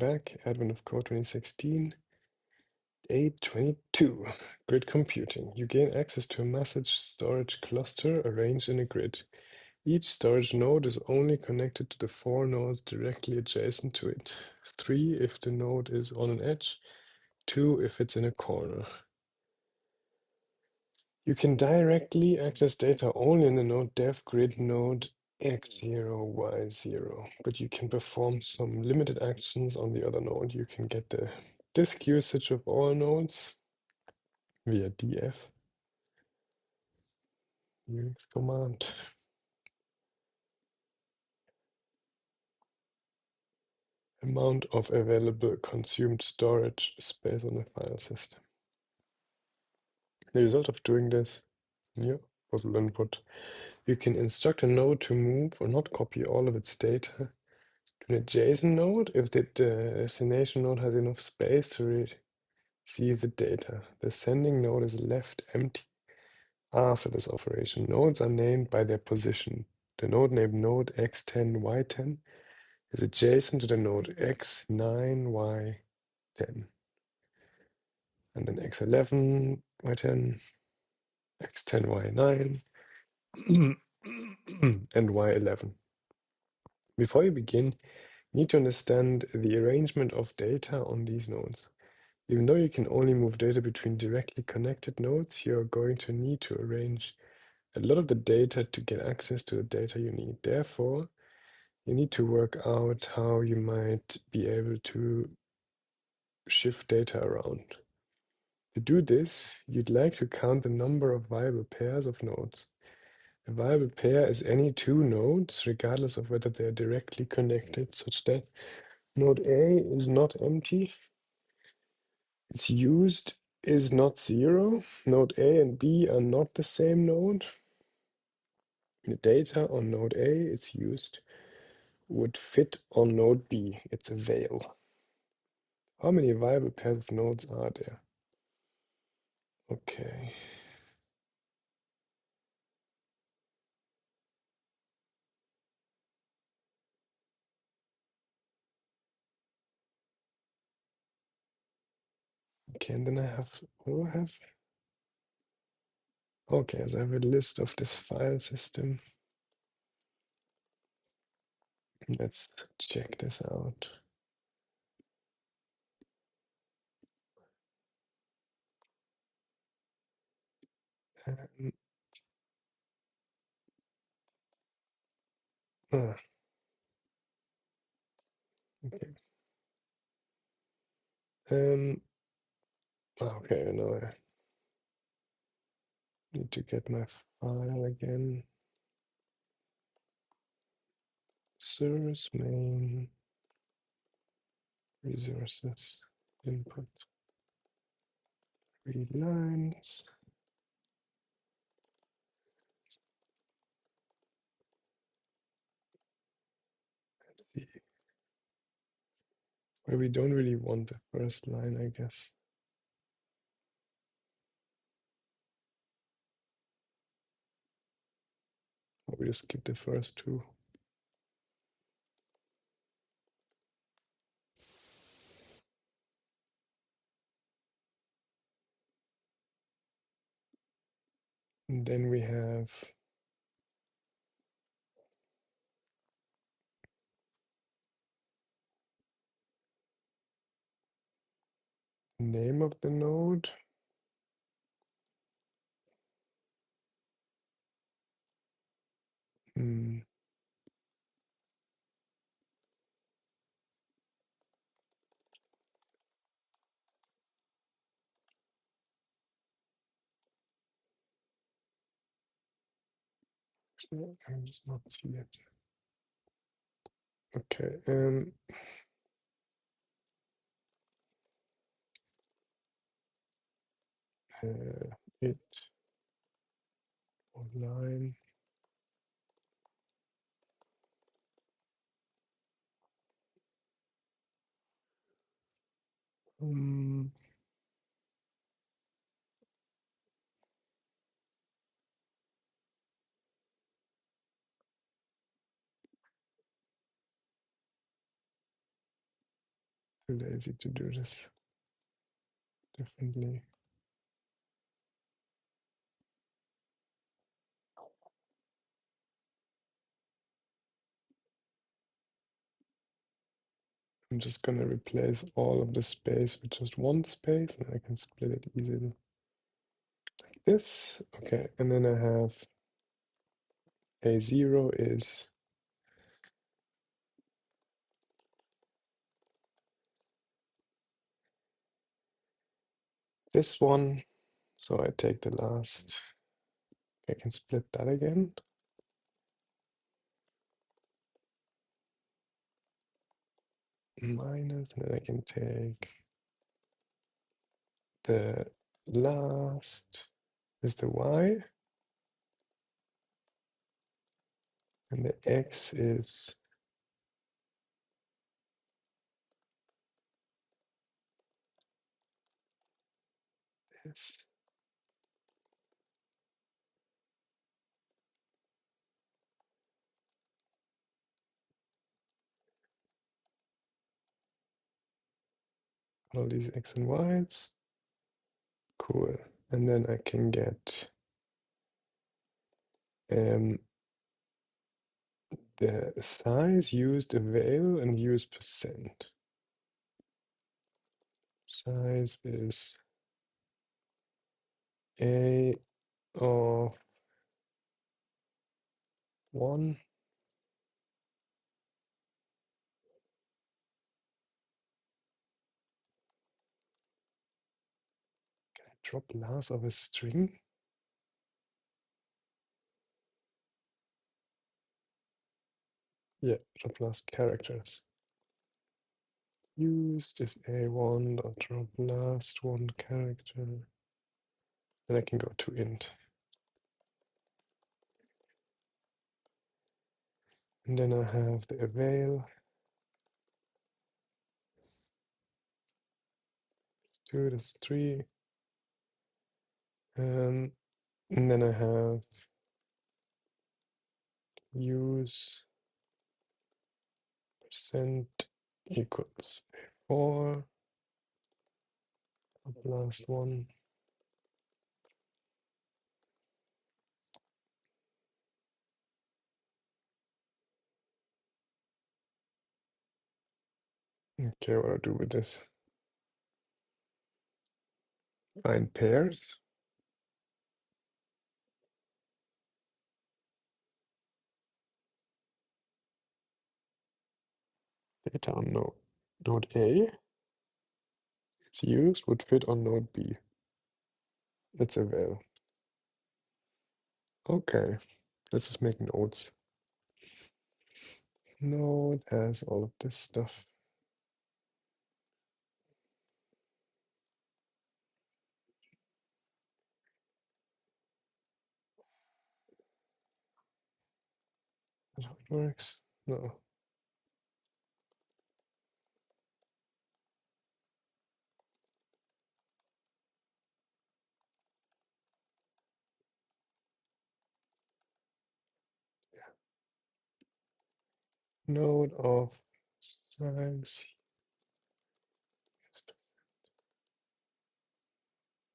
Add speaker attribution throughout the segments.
Speaker 1: back. Advent of Code 2016. Day 22. Grid computing. You gain access to a massive storage cluster arranged in a grid. Each storage node is only connected to the 4 nodes directly adjacent to it. 3 if the node is on an edge, 2 if it's in a corner. You can directly access data only in the node dev grid node x0, y0, but you can perform some limited actions on the other node. You can get the disk usage of all nodes via df Unix command. Amount of available consumed storage space on the file system. The result of doing this here was input. You can instruct a node to move or not copy all of its data to an adjacent node if the destination node has enough space to receive the data. The sending node is left empty after this operation. Nodes are named by their position. The node named node x10, y10 is adjacent to the node x9, y10. And then x11, y10, x10, y9, and y11. Before you begin, you need to understand the arrangement of data on these nodes. Even though you can only move data between directly connected nodes, you're going to need to arrange a lot of the data to get access to the data you need. Therefore, you need to work out how you might be able to shift data around. To do this, you'd like to count the number of viable pairs of nodes. A viable pair is any two nodes, regardless of whether they are directly connected, such that node A is not empty. Its used is not 0. Node A and B are not the same node. The data on node A, its used, would fit on node B. It's a veil. How many viable pairs of nodes are there? Okay. Okay, and then I have, what do I have? Okay, so I have a list of this file system. Let's check this out. Um, ah, okay. Okay, now I need to get my file again. Source main resources input 3 lines. Let's see. Well, we don't really want the first line, I guess. Or we just skip the first two. And then we have name of the node. Hmm. Actually, I can just not see it. Okay. It online. Um, too lazy to do this differently. I'm just gonna replace all of the space with just one space, and I can split it easily like this. Okay, and then I have A0 is this one. So I take the last, I can split that again. Minus, and then I can take the last is the Y, and the X is this. All these X and Y's. Cool. And then I can get the size used avail and use percent. Size is A of 1. Can I drop last of a string? Yeah, drop last characters. Used is A1, dot drop last one character. Then I can go to int. And then I have the avail. It's 2, that's 3. And then I have use percent equals 4 last one. Okay, what do I do with this? Find pairs. Data on node A. It's used would fit on node B. It's avail. Okay, let's just make nodes. Node has all of this stuff. That's how it works. No. Node of size.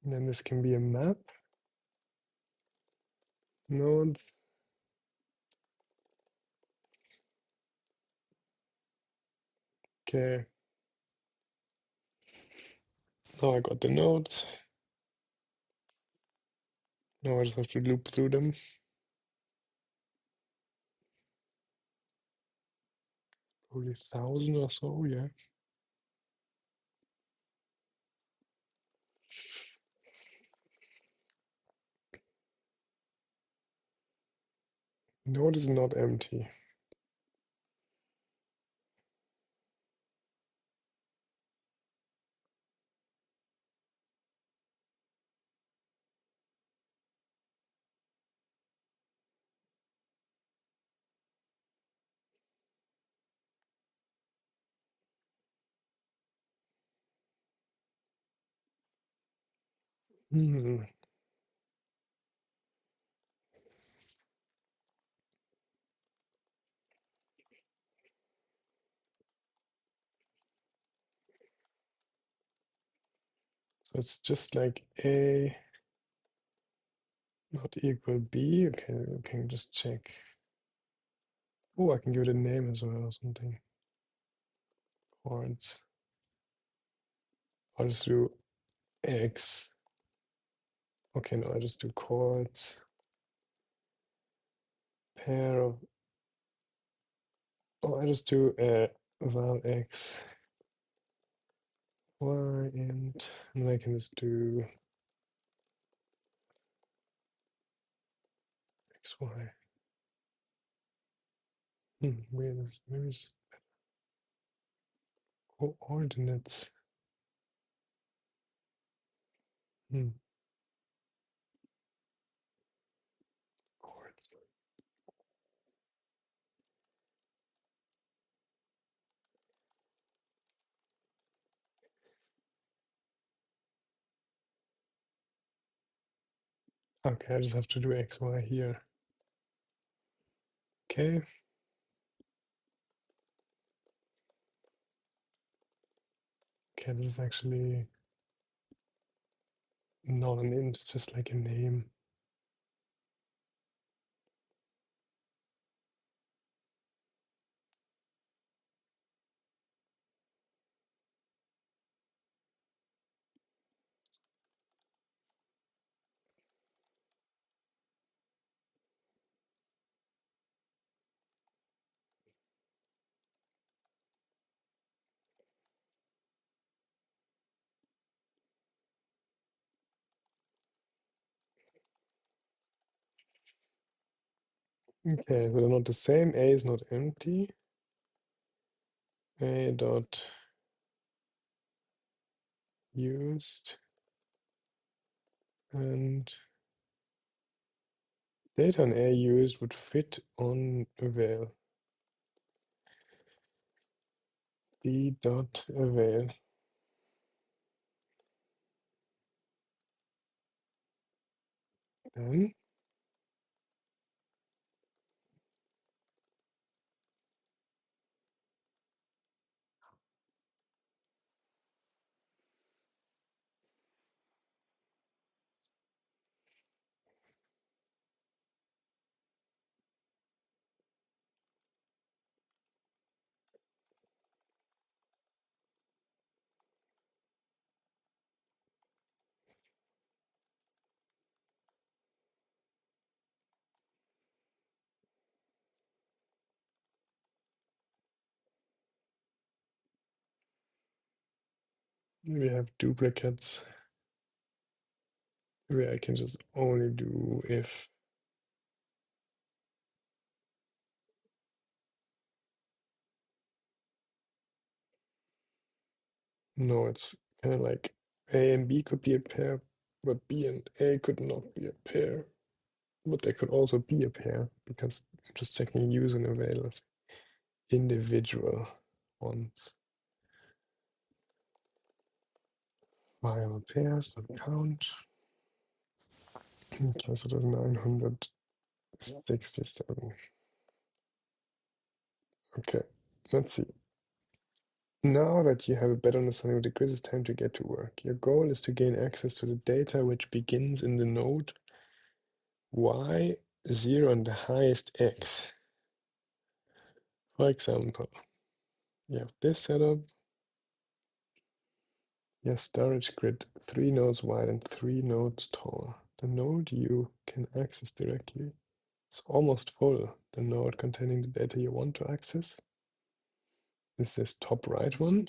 Speaker 1: And then this can be a map. Nodes. Okay. Now I got the nodes. Now I just have to loop through them. Probably 1,000 or so, yeah. Node is not empty. Hmm. So it's just like A not equal B. Okay, we can just check. Oh, I can give it a name as well or something. Chords. I'll just do X. Okay, no, I just do chords. Pair of. Oh, I just do val X, Y, and then I can just do X, Y. Where's coordinates? Chords. Okay, I just have to do X, Y here. Okay. Okay, this is actually not an int, it's just like a name. Okay, so they're not the same. A is not empty. A dot used and data on A used would fit on avail. B dot avail. Then we have duplicates. Maybe I can just only do if. No, it's kind of like A and B could be a pair, but B and A could not be a pair. But they could also be a pair because I'm just checking use and avail of individual ones. Viable pairs, not count. Okay, so that's 967. Okay, let's see. Now that you have a better understanding of the grid, it's time to get to work. Your goal is to gain access to the data which begins in the node y0 and the highest x. For example, you have this setup, you have storage grid 3 nodes wide and 3 nodes tall. The node you can access directly is almost full. The node containing the data you want to access is this top right one.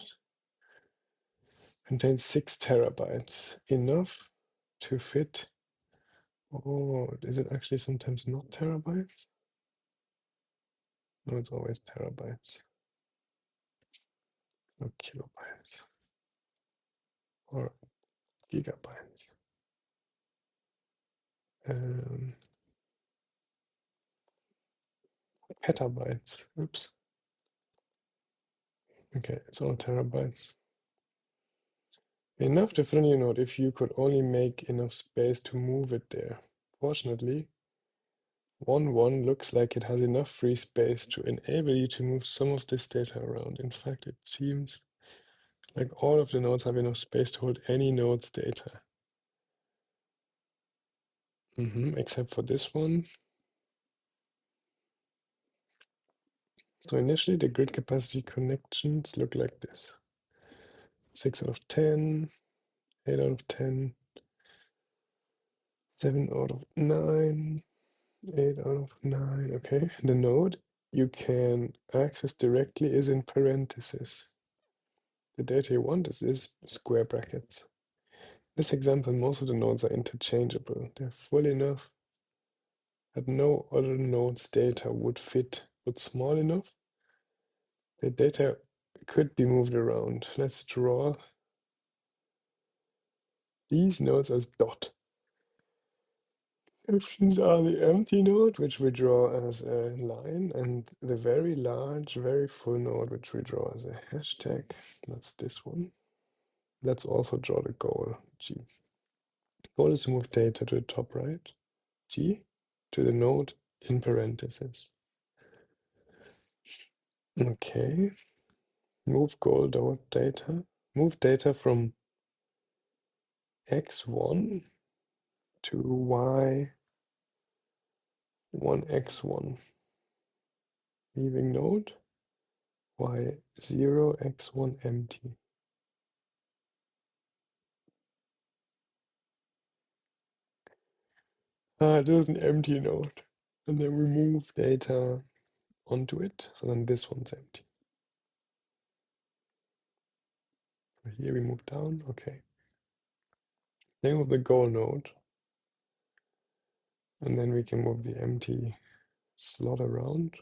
Speaker 1: Contains 6 terabytes, enough to fit. Oh, is it actually sometimes not terabytes? No, it's always terabytes. No kilobytes or gigabytes. Petabytes. Oops. Okay, it's all terabytes. Enough to fit on your node if you could only make enough space to move it there. Fortunately, 1.1 looks like it has enough free space to enable you to move some of this data around. In fact, it seems Like all of the nodes have enough space to hold any node's data. Except for this one. So initially the grid capacity connections look like this. 6 out of 10, 8 out of 10, 7 out of 9, 8 out of 9. Okay, the node you can access directly is in parentheses. The data you want is square brackets. In this example, most of the nodes are interchangeable. They're full enough that no other node's data would fit, but small enough. The data could be moved around. Let's draw these nodes as dot. Exceptions are the empty node, which we draw as a line, and the very large, very full node, which we draw as a hashtag. That's this one. Let's also draw the goal, G. Goal is to move data to the top right, G, to the node in parentheses. Okay, move goal dot data. Move data from x1 to y1 x1. Leaving node y0 x1 empty. This is an empty node. And then we move data onto it. So then this one's empty. So here we move down. Okay. Name of the goal node. And then we can move the empty slot around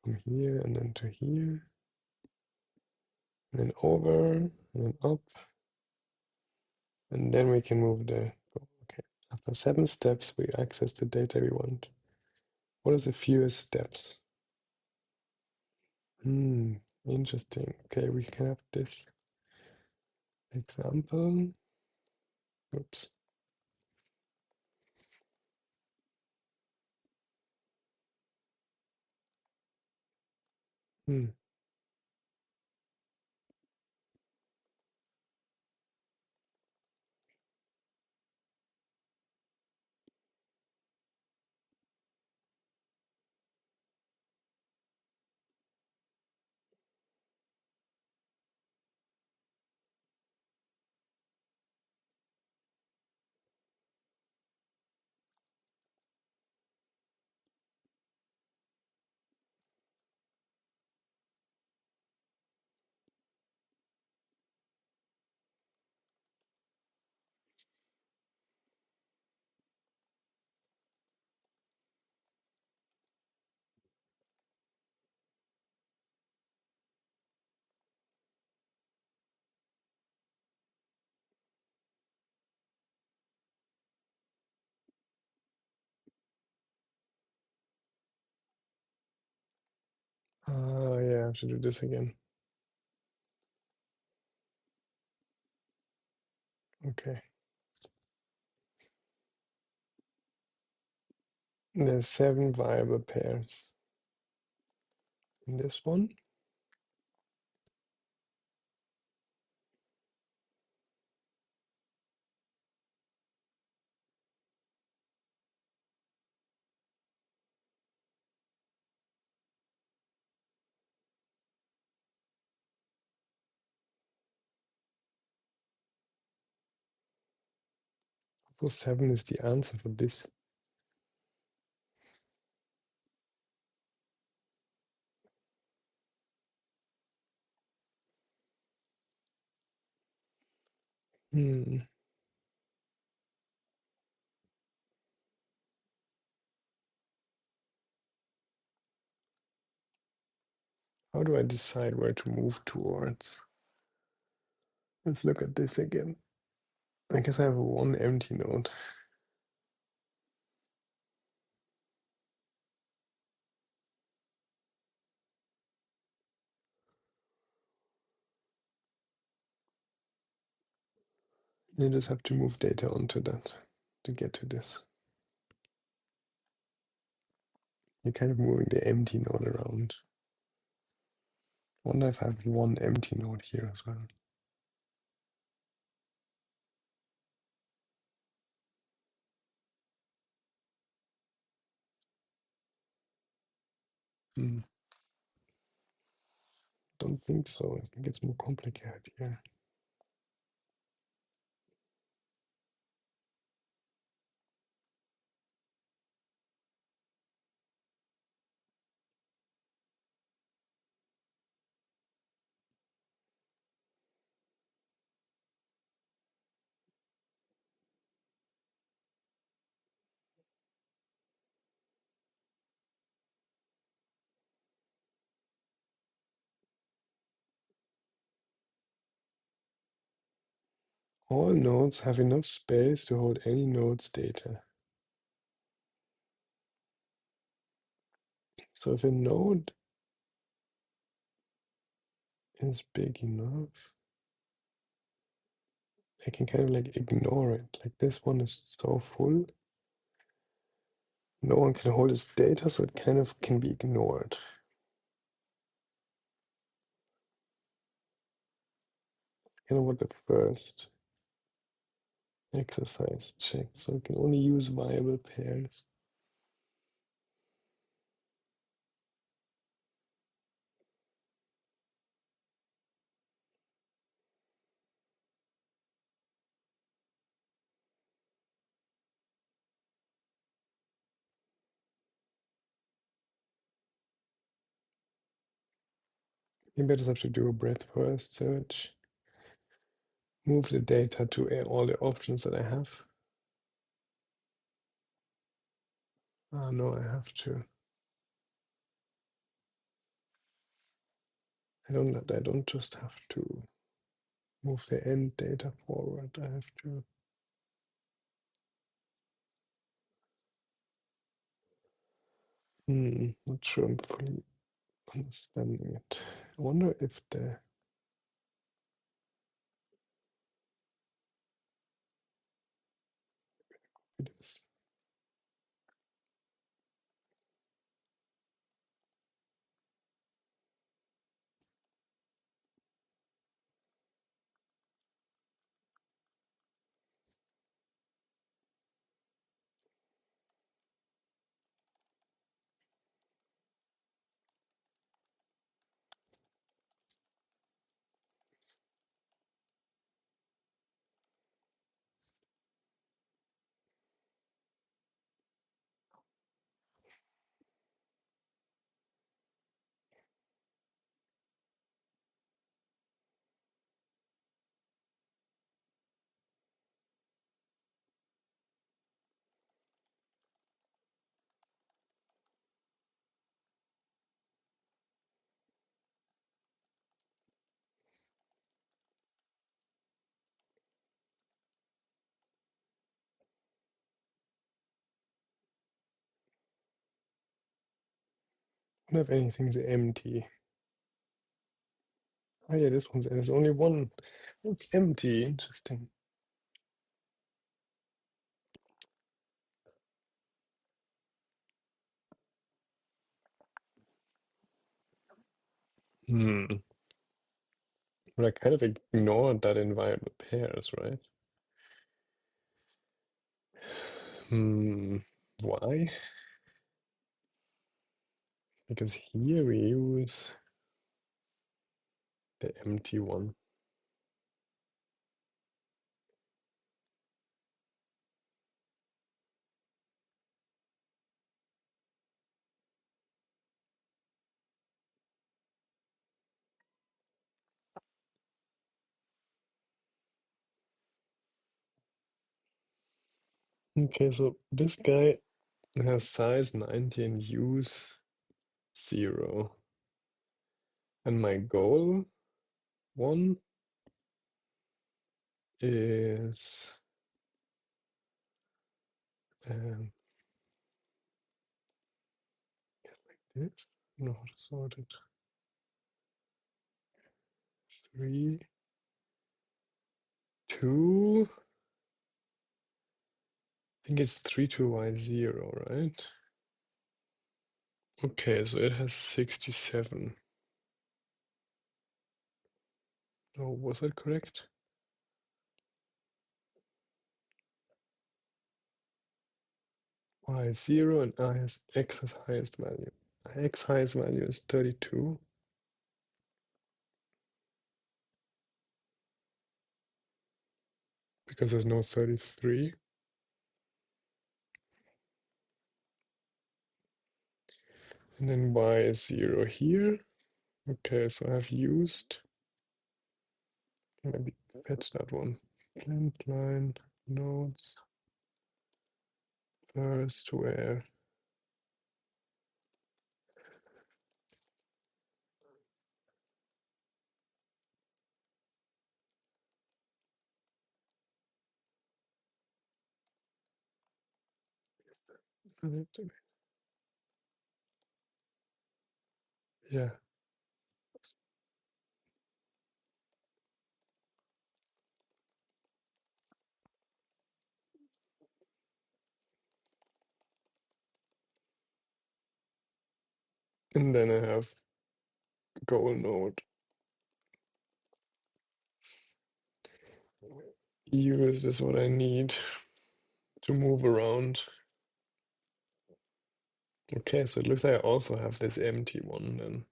Speaker 1: from here and then to here. And then over and then up. And then we can move the goal. Okay. After 7 steps, we access the data we want. What is the fewest steps? Interesting. Okay, we can have this example. Oops. Yeah, I have to do this again. Okay. There's 7 viable pairs in this one. So 7 is the answer for this. How do I decide where to move towards? Let's look at this again. I guess I have one empty node. You just have to move data onto that to get to this. You're kind of moving the empty node around. I wonder if I have one empty node here as well. Don't think so. I think it's more complicated here. All nodes have enough space to hold any node's data. So if a node is big enough, I can kind of like ignore it. Like this one is so full, no one can hold its data, so it kind of can be ignored. Kind of what the first exercise checked. So we can only use viable pairs. Maybe I just have to do a breadth first search. Move the data to all the options that I have. No, I have to. I don't just have to move the end data forward. I have to. Not sure I'm fully understanding it. I wonder if it is. I don't have anything's empty. Oh yeah, this one's there's only one. It's empty. Interesting. But I kind of ignored that in viable pairs, right? Why? Because here we use the empty one. Okay, so this guy has size 90 and use 0. And my goal one is um, like this. I don't know how to sort it. 3, 2. I think it's 3 to y0, right? Okay, so it has 67. Oh, was that correct? Y0 and I has x as highest value. X highest value is 32. Because there's no 33. And then y is 0 here. Okay, so I've used, maybe fetch that one. Blend line nodes first where yeah. And then I have goal node. Use is what I need to move around. Okay, so it looks like I also have this empty one then.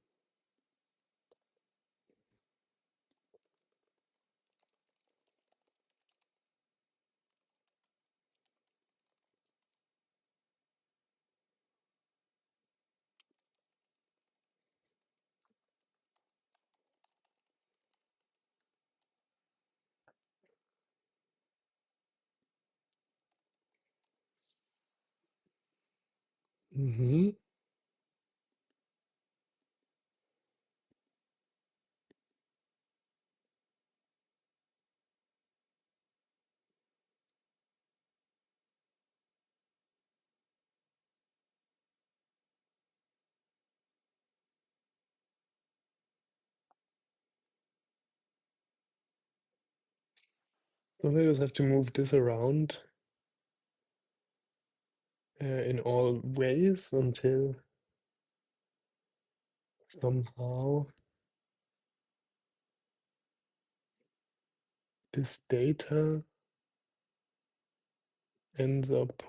Speaker 1: Mm-hmm. So I just have to move this around in all ways until somehow this data ends up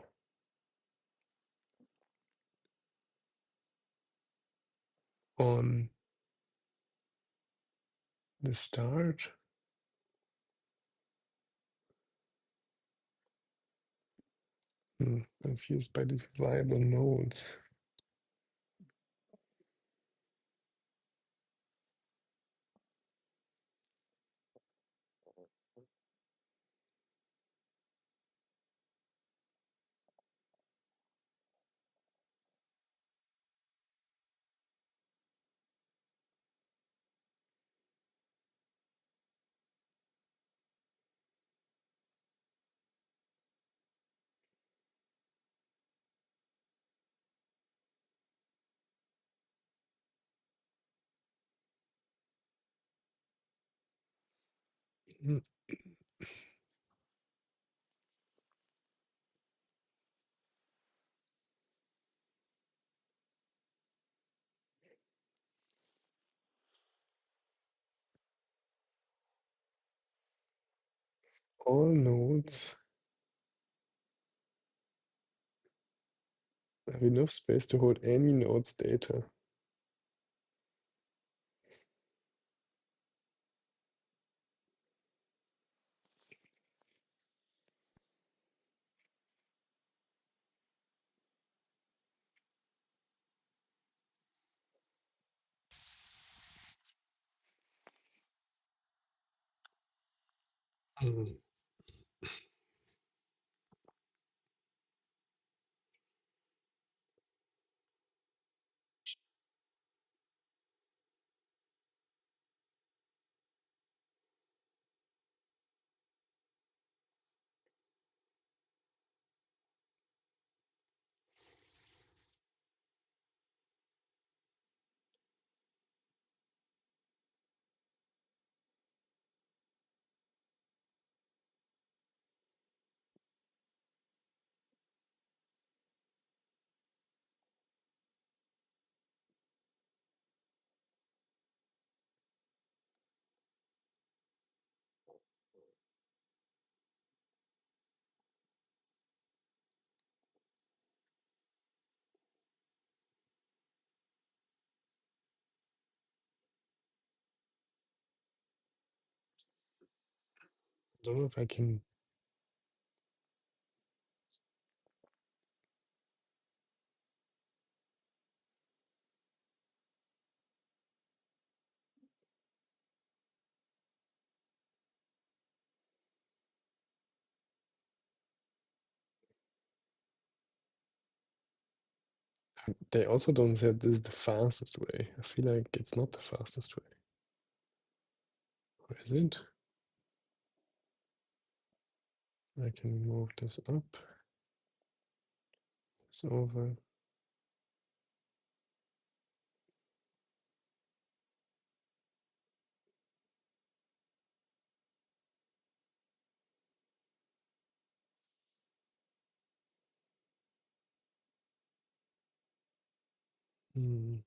Speaker 1: on the start. Confused by these viable nodes. Mm, All nodes have enough space to hold any node's data. Mm. don't know if I can. They also don't say this is the fastest way. I feel like it's not the fastest way. Or is it? I can move this up. It's over. Hmm.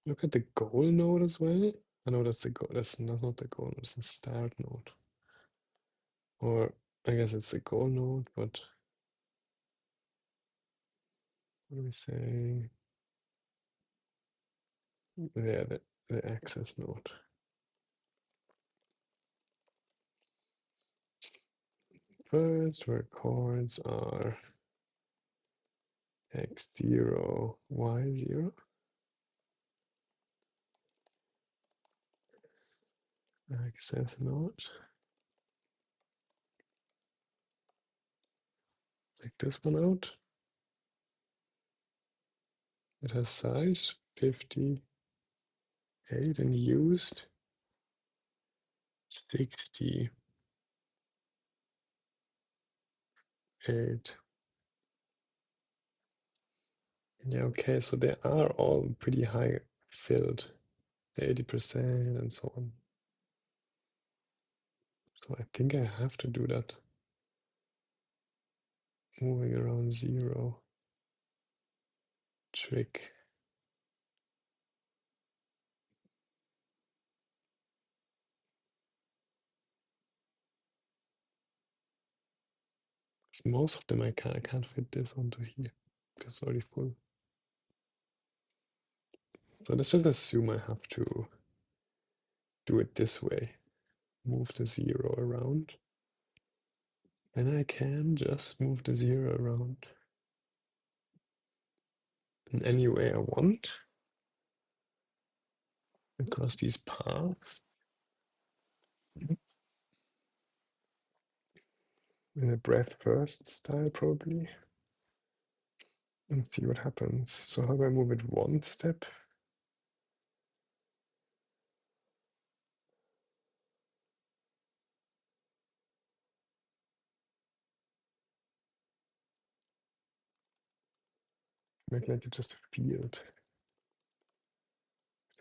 Speaker 1: Look at the goal node as well. I know that's the goal. That's not the goal node. It's the start node. Or I guess it's the goal node, but what do we say? Yeah, the access node. First, where chords are x0, y0. Access node. Take this one out. It has size 58 and used 68. Yeah, okay, so they are all pretty high filled, 80% and so on. So I think I have to do that. Moving around zero trick. Most of them I can't fit this onto here because it's already full. So let's just assume I have to do it this way. Move the zero around. Then I can just move the zero around in any way I want across these paths. In a breath first style, probably. And see what happens. So, how do I move it one step? Make like just a field.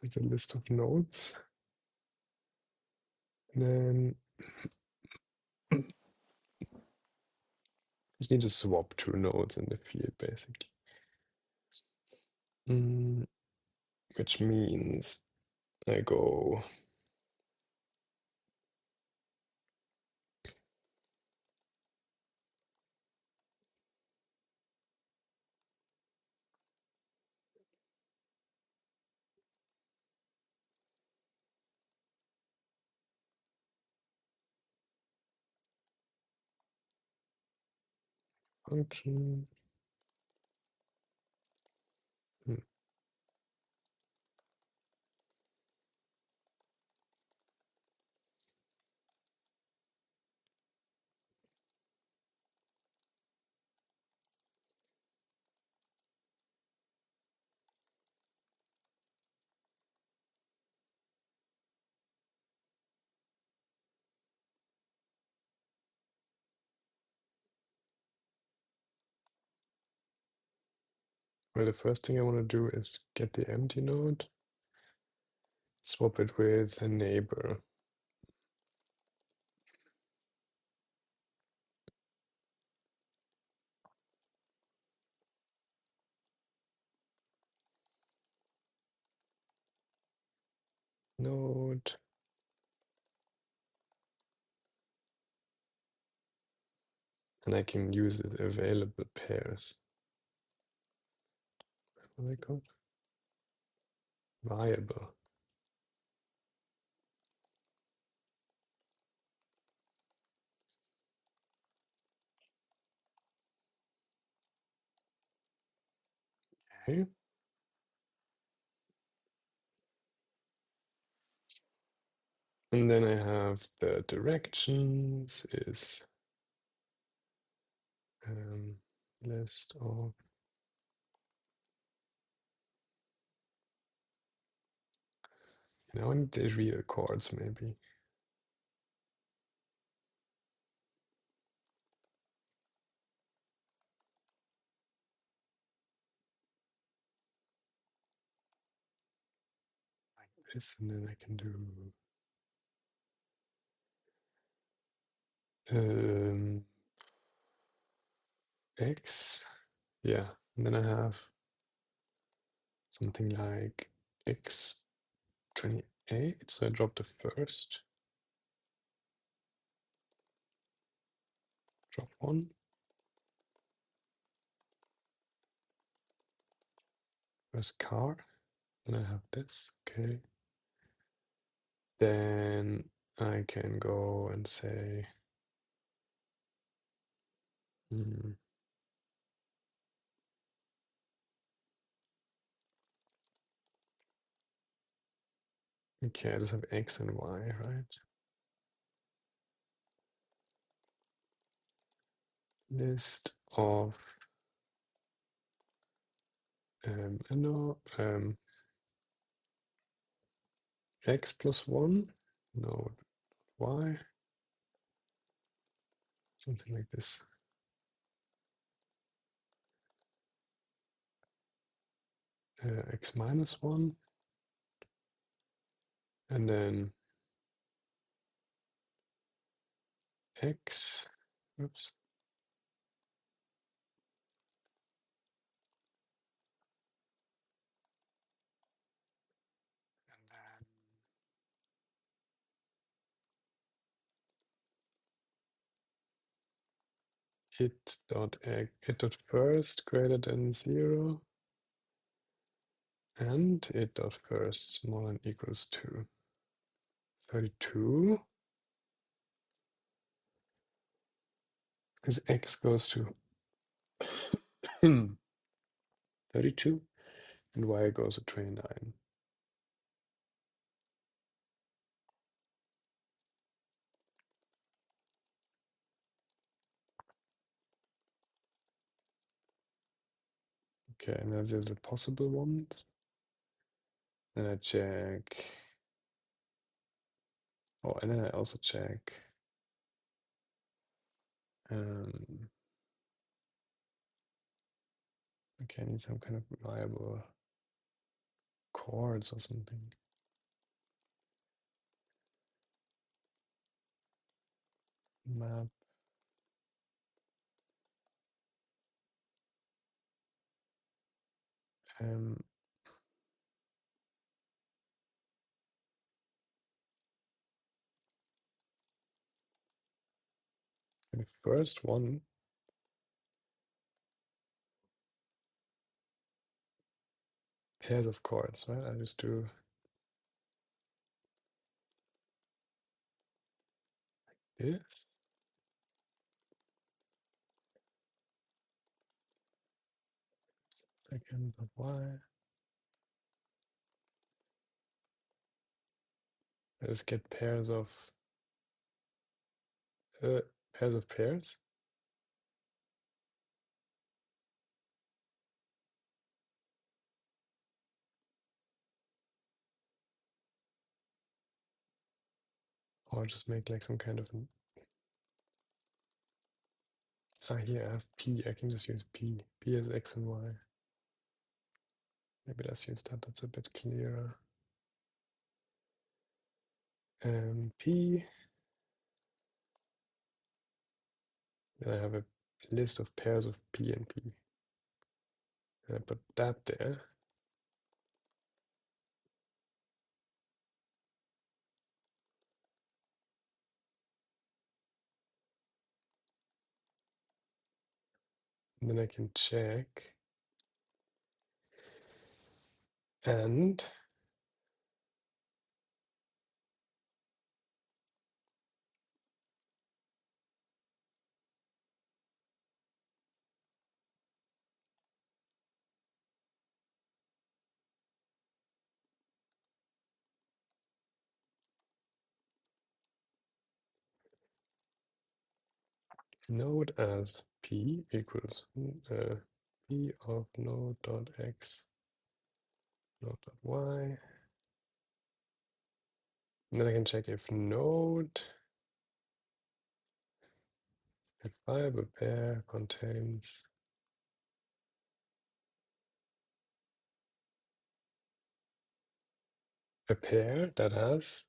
Speaker 1: There's a list of nodes. And then just need to swap two nodes in the field, basically. Which means I go function. Hmm. Well, the first thing I want to do is get the empty node, swap it with a neighbor. Node. And I can use the available pairs. What are they called? Viable. Okay. And then I have the directions is list of I need the real chords maybe. Like this, and then I can do x. Yeah, and then I have something like x28. So I drop the first. Drop one. First car. Then I have this. Okay. Then I can go and say okay, I just have x and y, right? List of no, x plus 1, no, y, something like this. X minus 1, and then x, oops, and then it dot first greater than 0, and it dot first smaller than equals to 32, because x goes to 32 and y goes to 29. Okay, and there's the possible ones. Then I check. Oh, and then I also check. Okay, I need some kind of reliable chords or something. Map. The first one pairs of chords, right? I just do like this. Second of y. I just get pairs of pairs. Or just make like some kind of here I have p. I can just use p. P as x and y. Maybe let's use that, that's a bit clearer. P. Then I have a list of pairs of P and P. And I put that there. And then I can check. And node as P equals P of node dot X, node dot Y. And then I can check if node, if variable pair contains a pair that has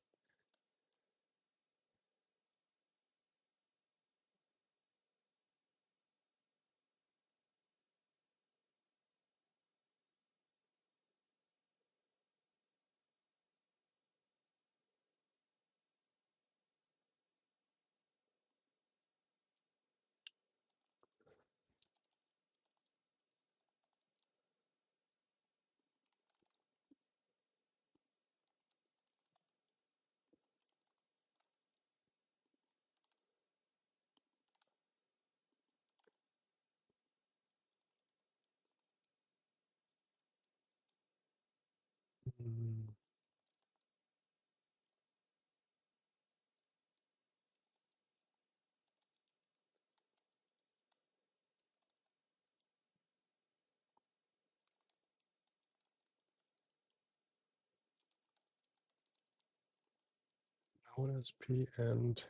Speaker 1: node as P and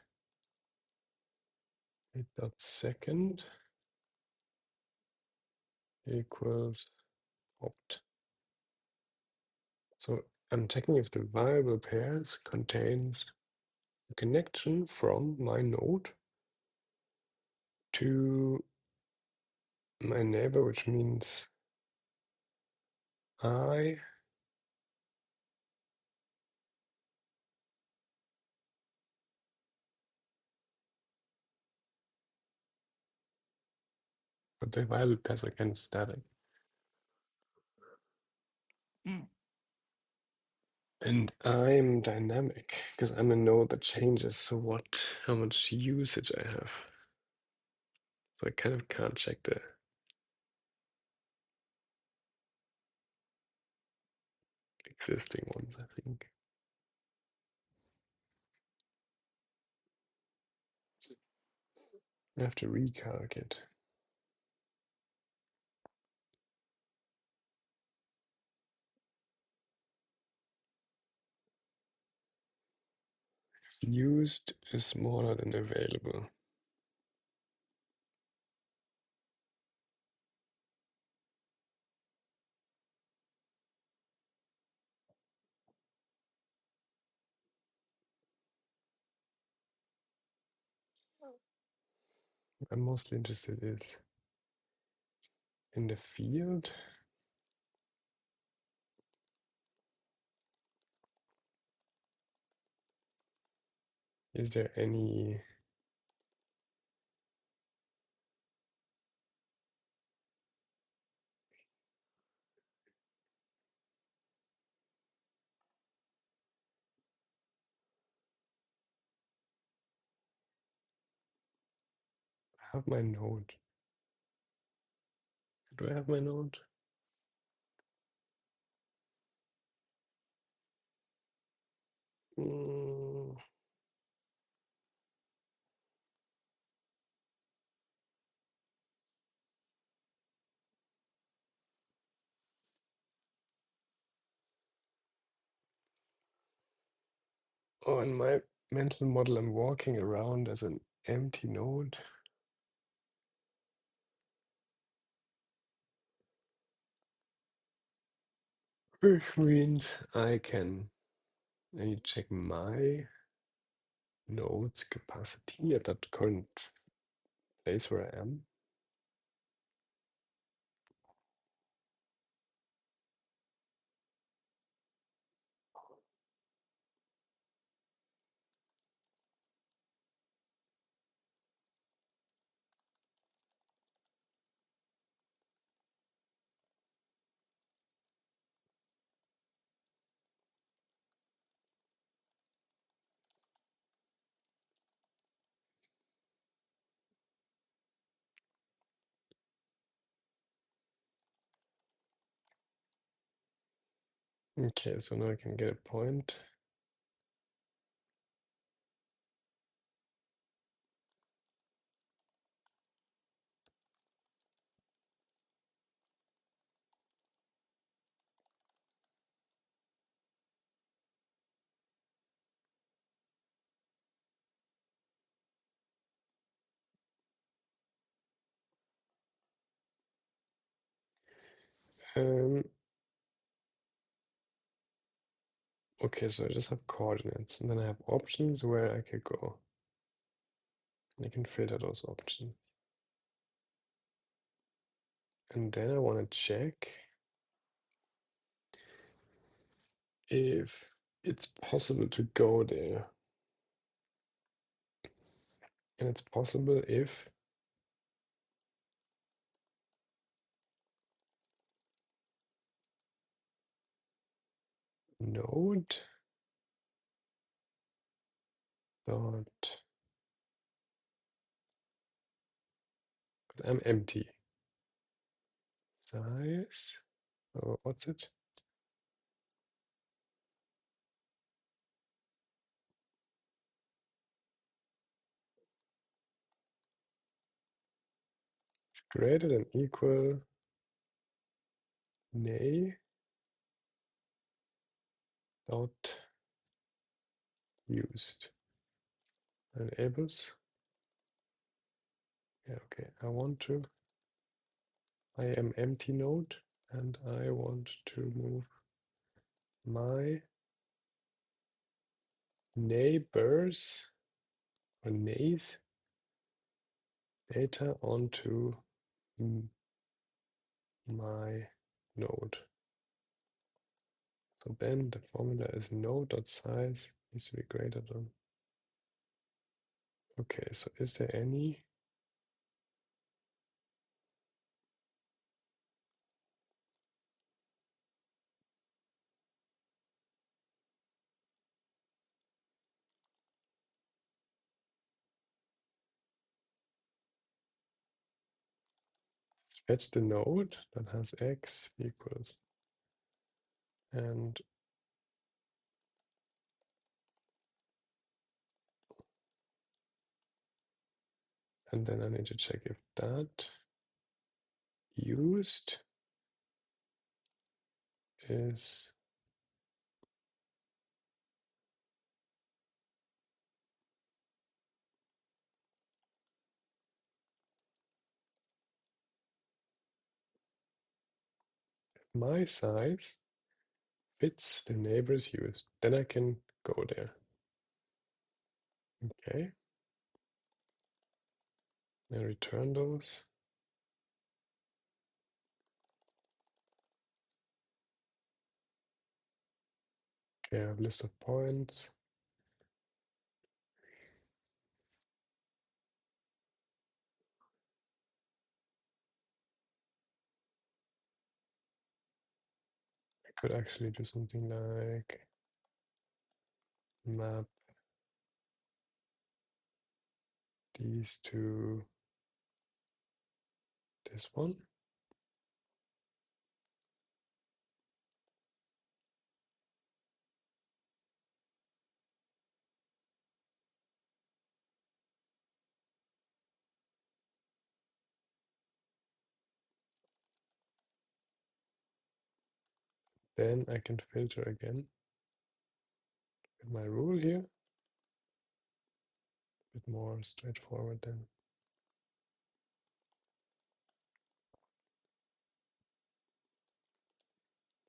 Speaker 1: it dot second equals opt. So I'm checking if the variable pairs contains a connection from my node to my neighbor, which means I but the variable pairs are kind of static. And I'm dynamic because I'm a node that changes. So how much usage I have. So I kind of can't check the existing ones, I think. I have to recalc it. Used is smaller than available. I'm mostly interested is in the field. Is there any I have my node. Do I have my node? Mm. Oh, in my mental model, I'm walking around as an empty node. which means I need to check my nodes capacity at that current place where I am. Okay, so now I can get a point. Okay, so I just have coordinates, and then I have options where I could go. And I can filter those options. And then I want to check if it's possible to go there. And it's possible if node dot, I'm empty. Size, oh, what's it? It's greater than equal nay dot used. Enables. Yeah, okay. I am empty node, and I want to move my neighbors or nays data onto my node. So then the formula is node.size needs to be greater than. Okay, so is there any? Fetch the node that has x equals, and then I need to check if that used is my size fits the neighbor's used. Then I can go there. Okay. And return those. Okay, I have list of points. I could actually do something like map these to this one. Then I can filter again with my rule here. A bit more straightforward then.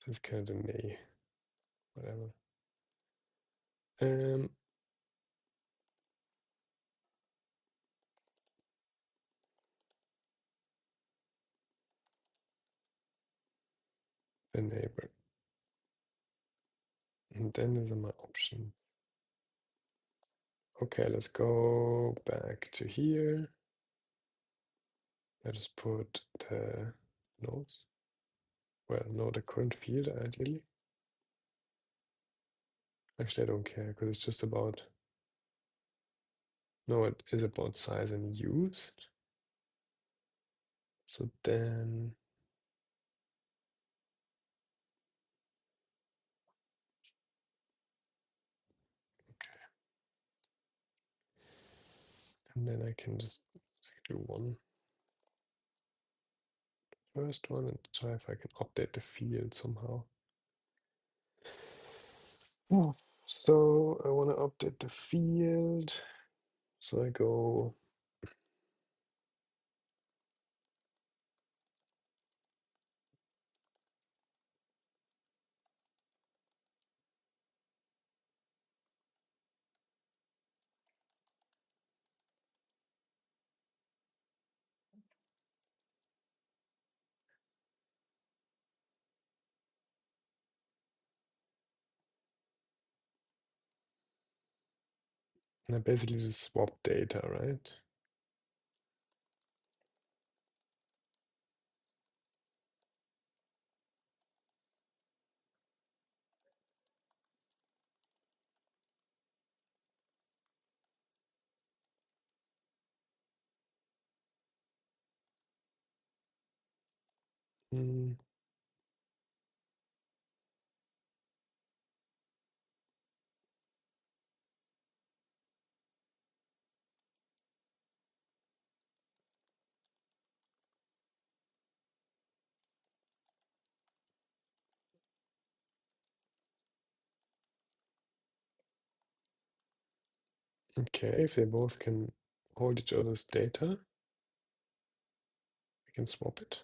Speaker 1: That's kind of nay, whatever. The neighbor. And then there's my option. Okay, let's go back to here. Let us put the nodes. Well, no, the current field ideally. Actually, I don't care because it's just about. No, it is about size and used. So then. Okay. And then I can just do one first one and try if I can update the field somehow. So I want to update the field. So I go. And I basically just swap data, right? Mm. Okay, if they both can hold each other's data, we can swap it.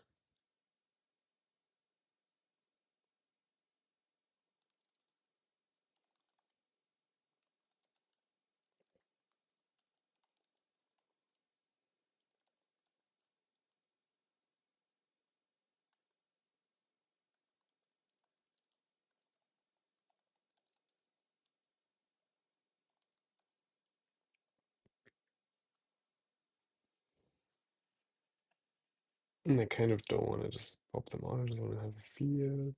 Speaker 1: And I kind of don't want to just pop them out. I just want to have a field.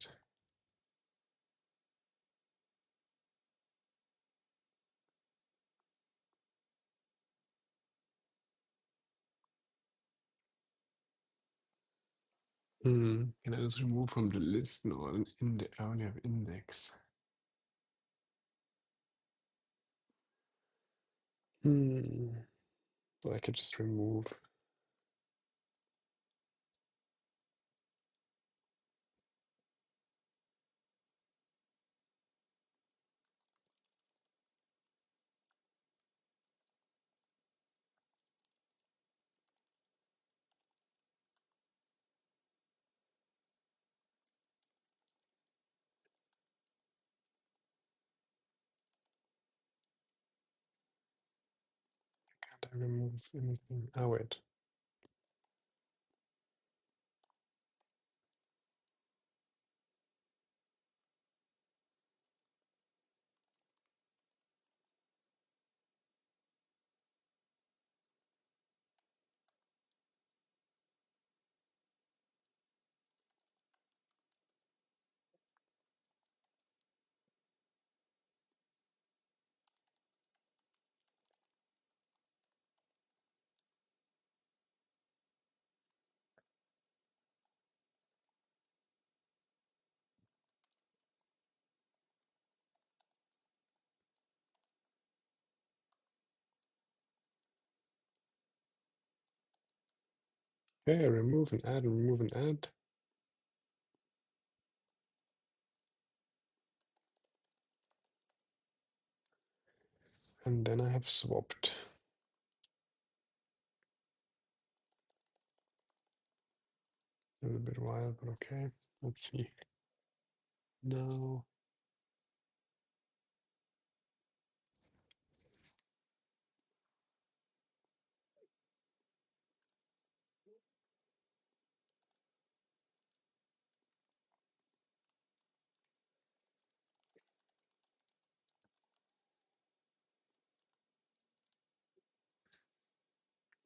Speaker 1: Can I just remove from the list or in the area of index? I could just remove. Can't I remove anything? Oh, wait. Okay, remove and add, remove and add. And then I have swapped. A little bit wild, but okay. Let's see. now.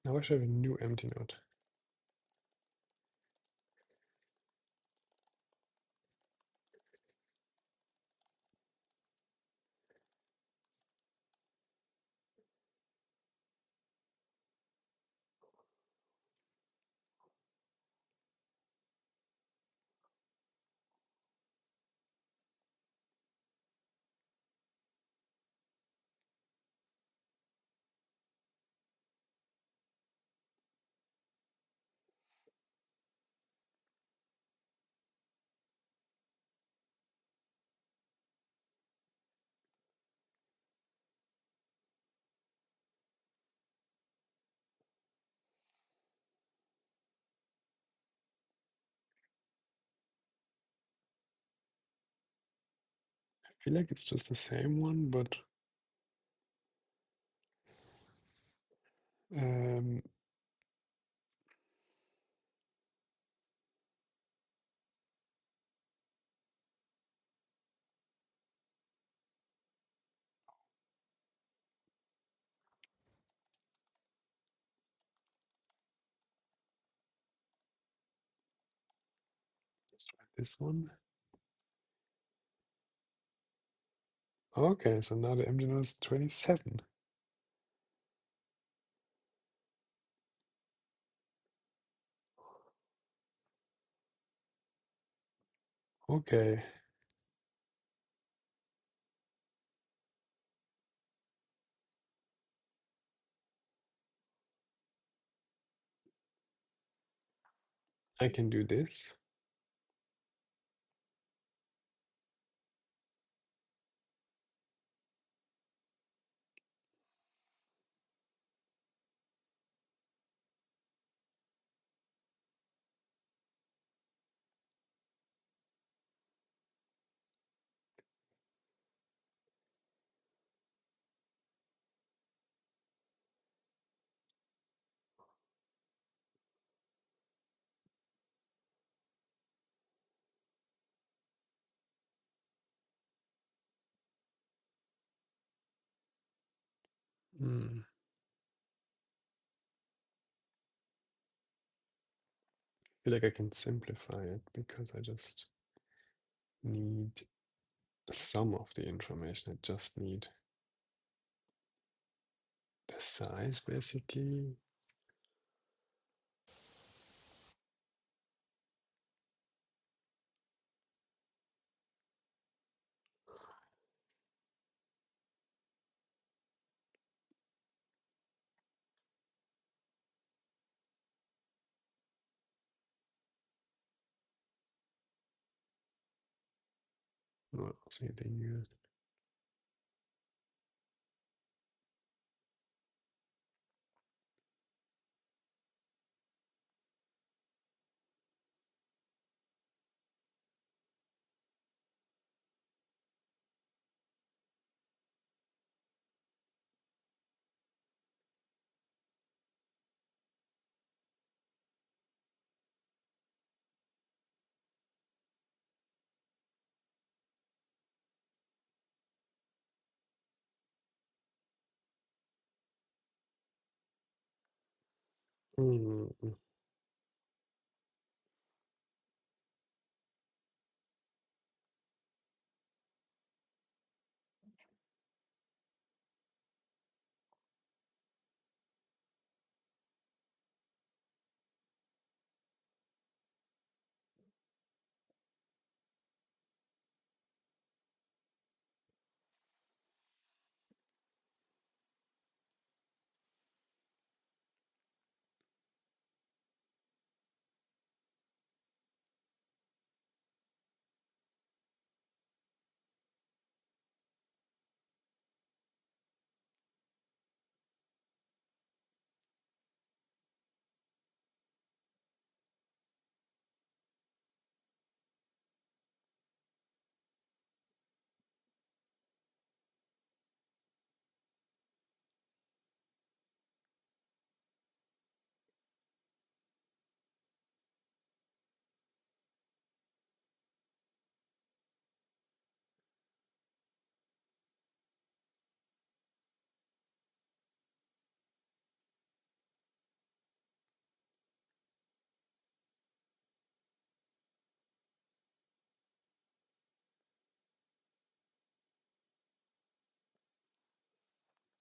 Speaker 1: Now I should have a new empty node. I feel like it's just the same one, but um, let's try this one. Okay, so now the empty node is 27. Okay, I can do this. Hmm. I feel like I can simplify it because I just need some of the information. I just need the size, basically. What else are they used? Hmm.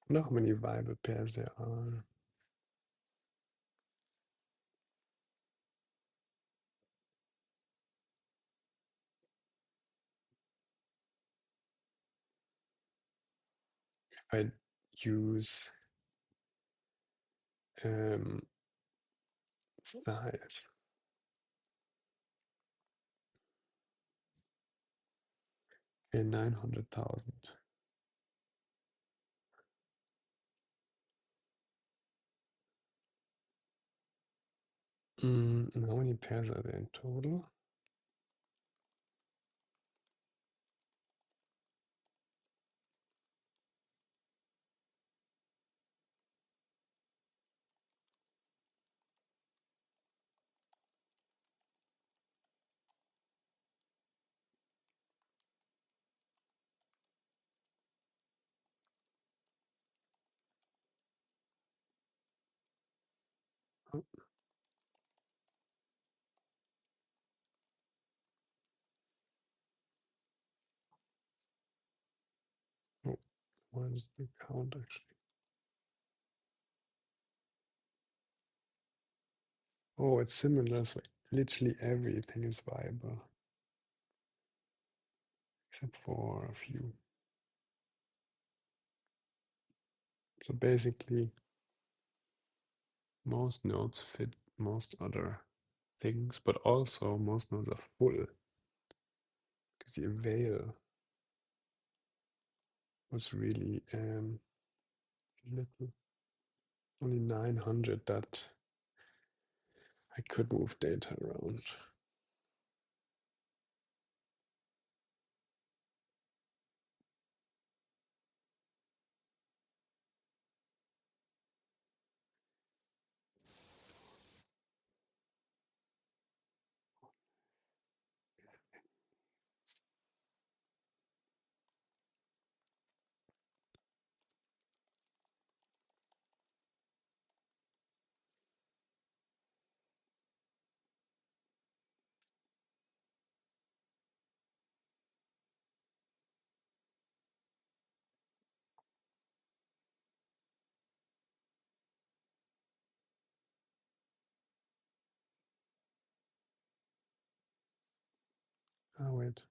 Speaker 1: I wonder how many viable pairs there are. If I use size. Okay, 900,000. And how many pairs are there in total? Oh, oh, what is the count actually? Oh, it's similar. So literally everything is viable except for a few. So basically, most nodes fit most other things, but also most nodes are full because the avail was really little. Only 900 that I could move data around. Ah, wait.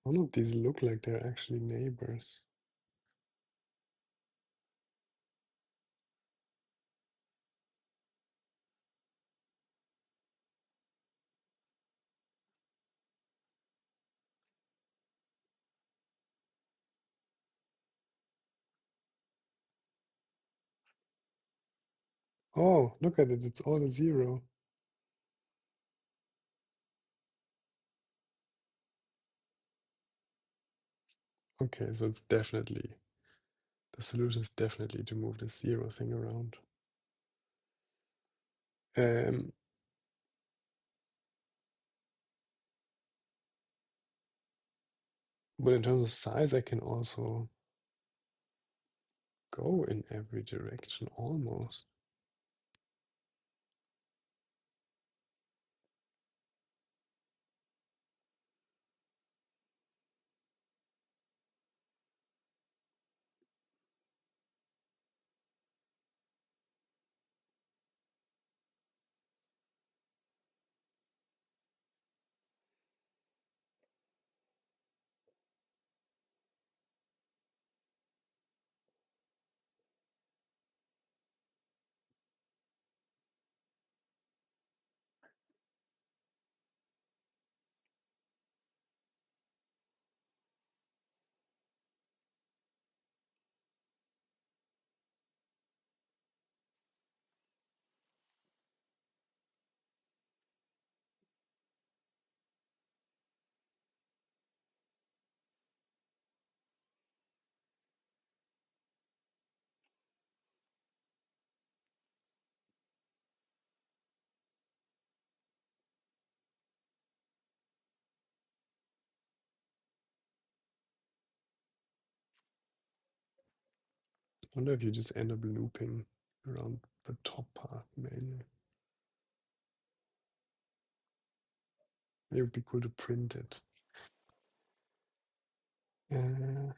Speaker 1: None of these look like they're actually neighbors. Oh, look at it. It's all a zero. Okay, so it's definitely, the solution is definitely to move the zero thing around. Um, but in terms of size, I can also go in every direction almost. I wonder if you just end up looping around the top part mainly. It would be cool to print it. Mm.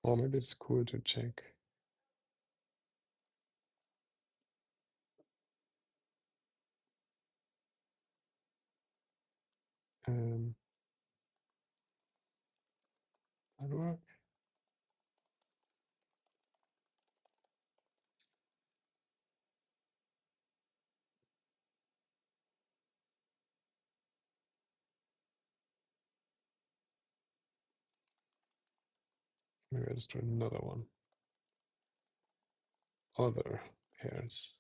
Speaker 1: Or maybe it's cool to check. That work? Maybe I just do another one. Other hairs.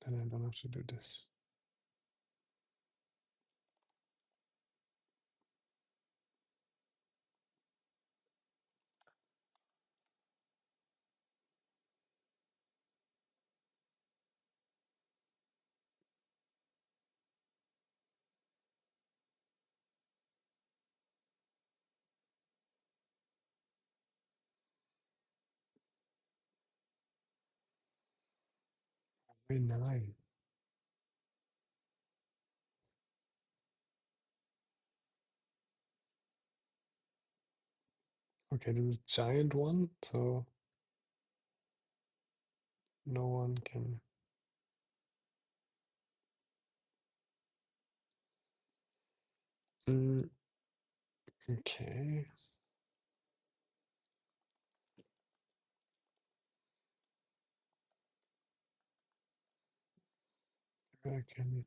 Speaker 1: Then I don't have to do this. Very nice. Okay, this is giant one, so no one can. Okay. I can.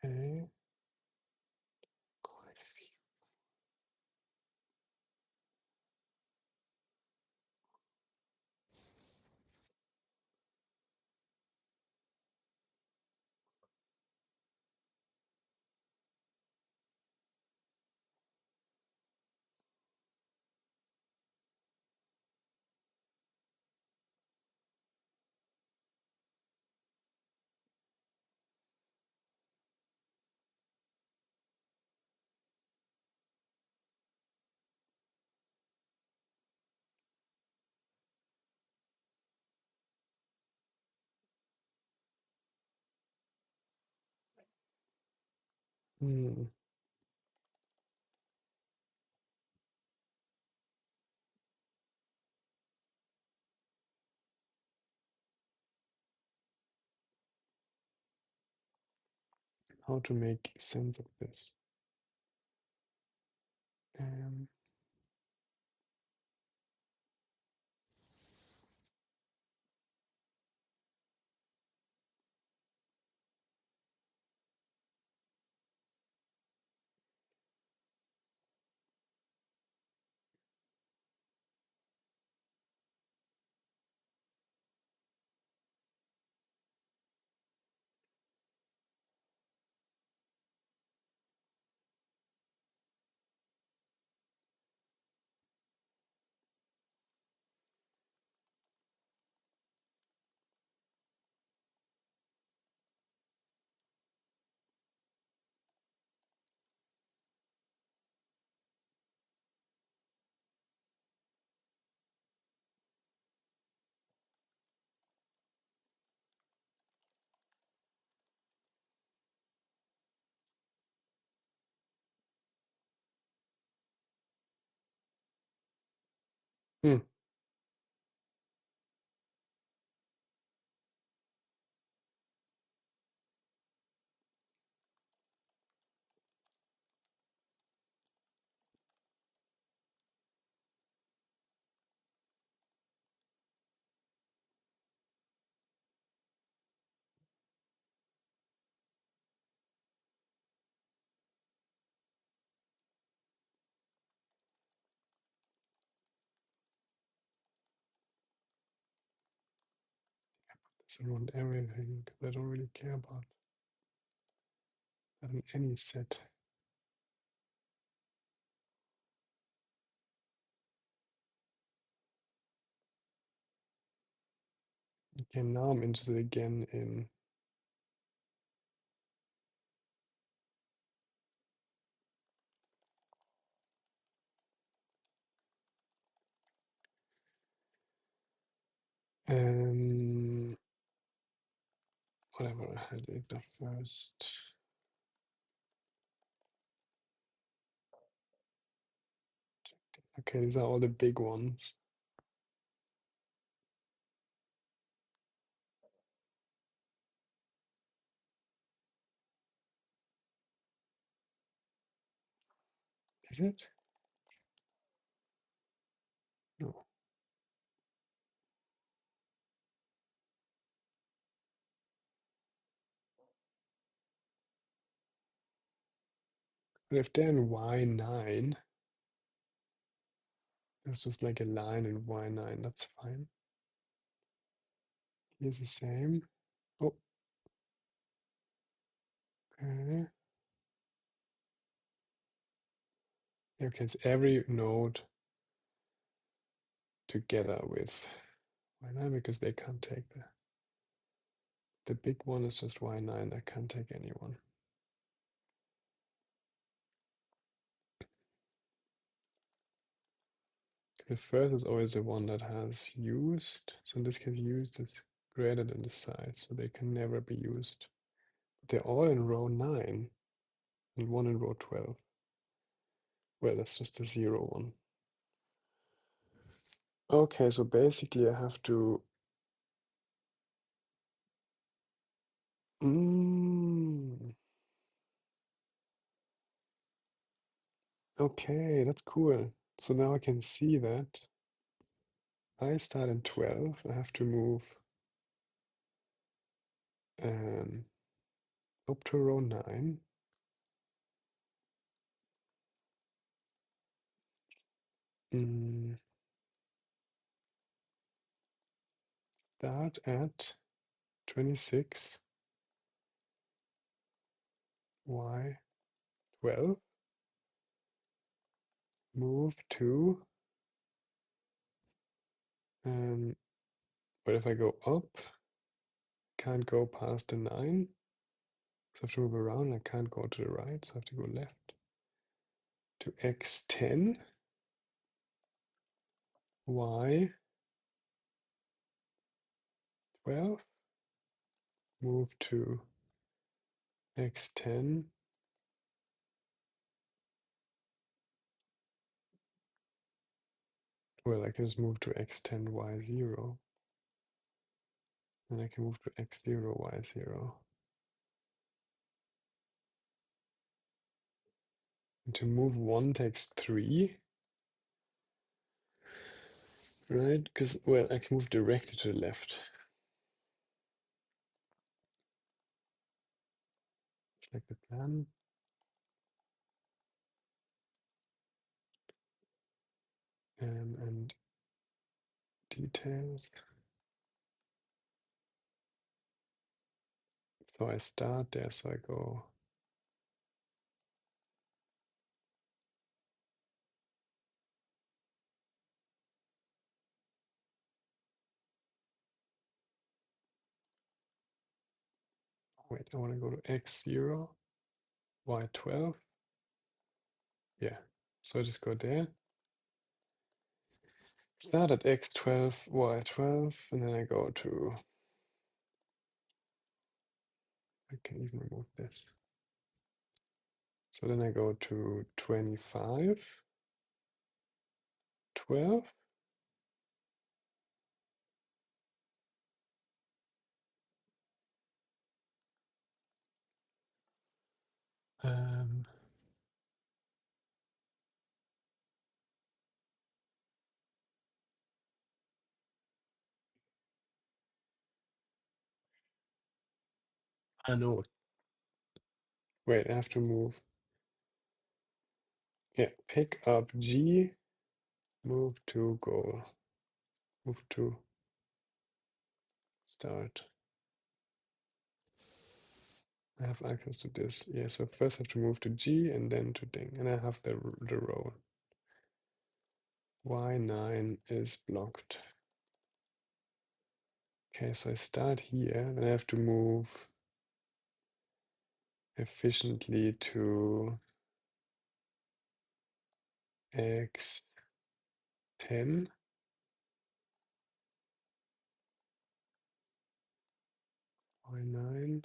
Speaker 1: Okay. Quite a few. How to make sense of this? Um, hmm. around everything, because I don't really care about that in any set. Okay, now I'm interested again in whatever I had it the first. Okay, these are all the big ones. Is it? No. But if they're in Y9, it's just like a line in Y9, that's fine. Here's the same. Oh, okay. Okay, it's every node together with Y9 because they can't take the big one is just Y9, I can't take anyone. The first is always the one that has used. So in this case, used is greater than the size, so they can never be used. But they're all in row 9 and one in row 12. Well, that's just a 0 one. Okay, so basically I have to okay, that's cool. So now I can see that I start in 12. I have to move up to row 9. Start at 26, Y12. Move to, but if I go up, can't go past the 9. So I have to move around. I can't go to the right, so I have to go left to X10, Y12, move to X10, well, I can just move to X10, Y0, and I can move to X0, Y0. And to move 1 takes 3, right? Because, well, I can move directly to the left. It's like the plan. And details. So I start there, so I go. Wait, I want to go to X0, Y12. Yeah, so I just go there. Start at X12, Y12, and then I go to, I can even remove this. So then I go to 25, 12. I know. Wait, I have to move. Yeah, pick up G, move to goal, move to start. I have access to this. Yeah, so first I have to move to G and then to Ding, and I have the row. Y9 is blocked. Okay, so I start here, then I have to move efficiently to X10. Y9.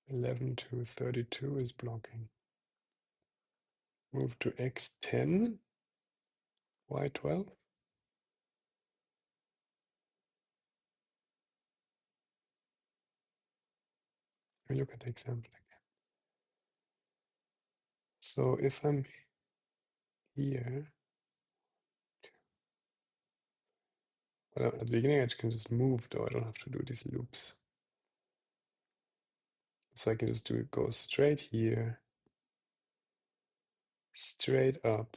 Speaker 1: 11 to 32 is blocking. Move to X10. Y12. Let me look at the example again. So if I'm here, well, at the beginning I can just move, though I don't have to do these loops. So I can just go straight here, straight up,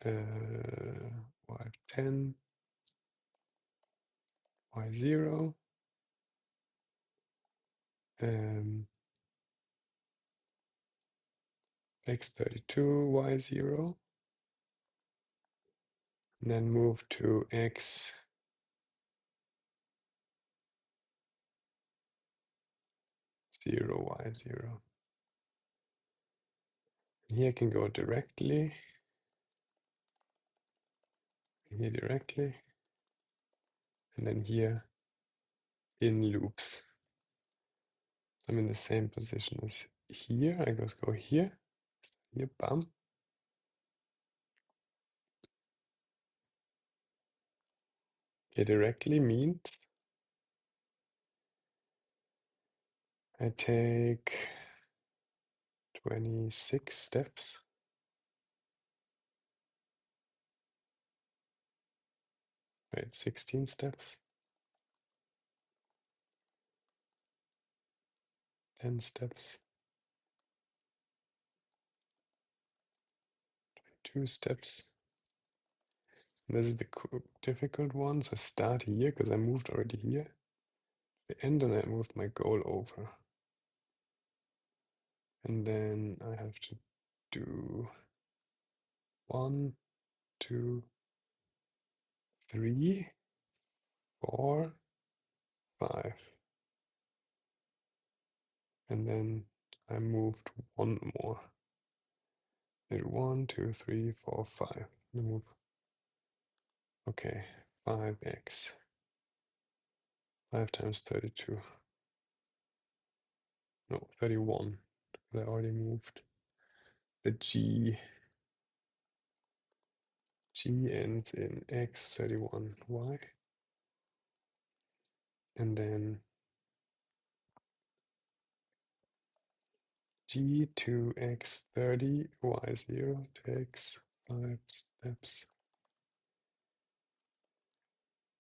Speaker 1: Y10, Y0, X32, Y0, and then move to X0, Y0. Here I can go directly, here directly, and then here in loops. I'm in the same position as here. I just go here, bam. Okay, directly means I take 26 steps. Wait, 16 steps. 10 steps. 2 steps. And this is the difficult one. So I start here because I moved already here. The end, and I moved my goal over. And then I have to do 1, 2, 3, 4, 5. And then I moved one more. Did 1, 2, 3, 4, 5. Move. Okay, 5x. 5 times 32. No, 31. I already moved the G. G ends in x31y. And then G to x30, y0 takes 5 steps,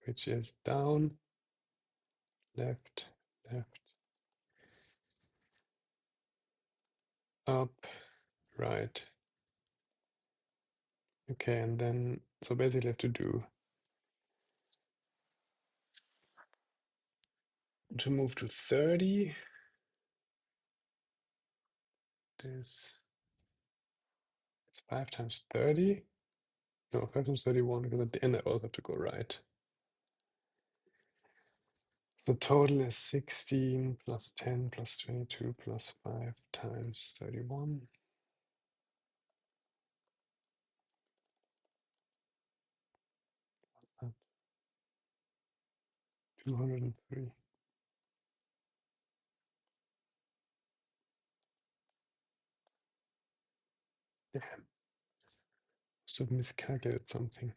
Speaker 1: which is down, left, left, up, right. Okay, and then, so basically I have to do, to move to 30, this is 5 times 30. No, 5 times 31, because at the end I also have to go right. The total is 16 plus 10 plus 22 plus 5 times 31. 203. Damn. Must have miscalculated something.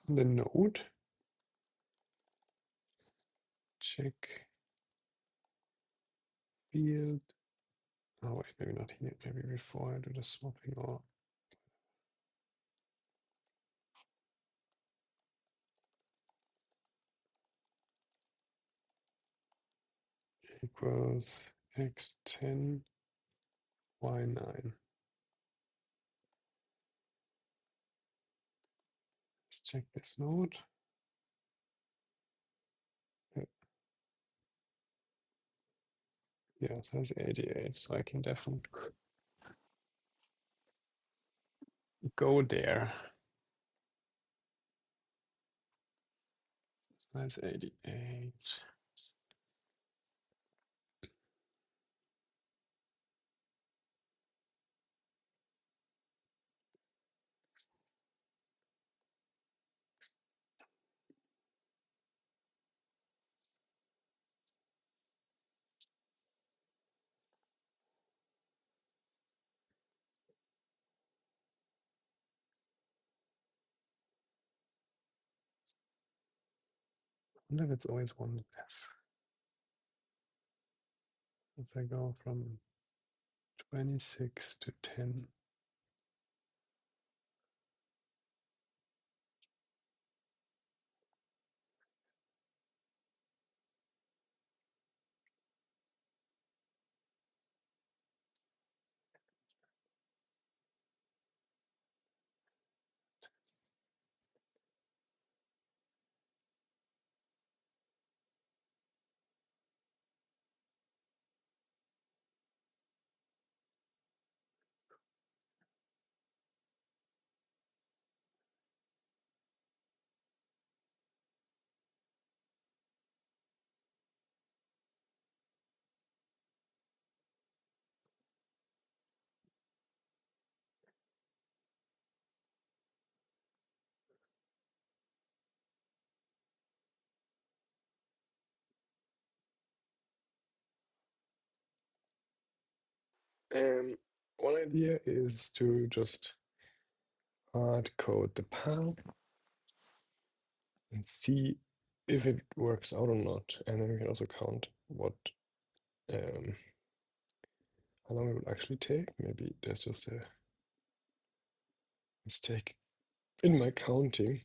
Speaker 1: the node, check field. Oh wait, maybe not here, maybe before I do the swapping or equals x10, y9. Let's check this node. Yeah, so that's 88, so I can definitely go there. So that's 88. I wonder if it's always one less. If I go from 26 to 10. One idea is to just hard code the path and see if it works out or not. And then we can also count what how long it will actually take. Maybe there's just a mistake in my counting.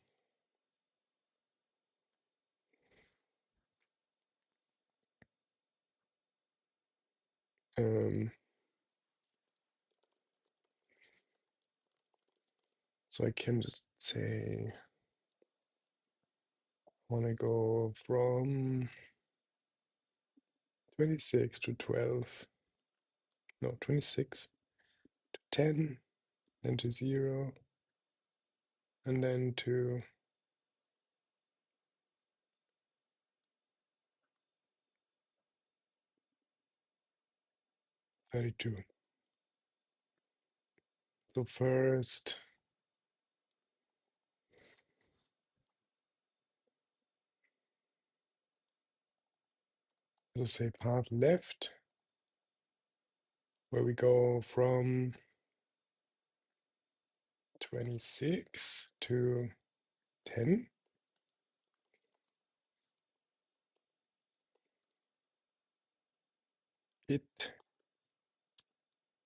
Speaker 1: So I can just say I want to go from 26 to 12, no, 26 to 10, then to 0, and then to 32. So first, let's say path left, where we go from 26 to 10. It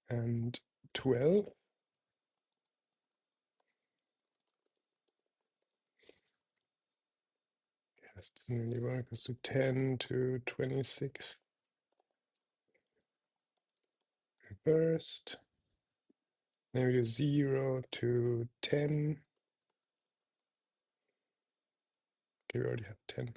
Speaker 1: and 12. This doesn't really work. Let's do 10 to 26. First. Then we do 0 to 10. Okay, we already have 10.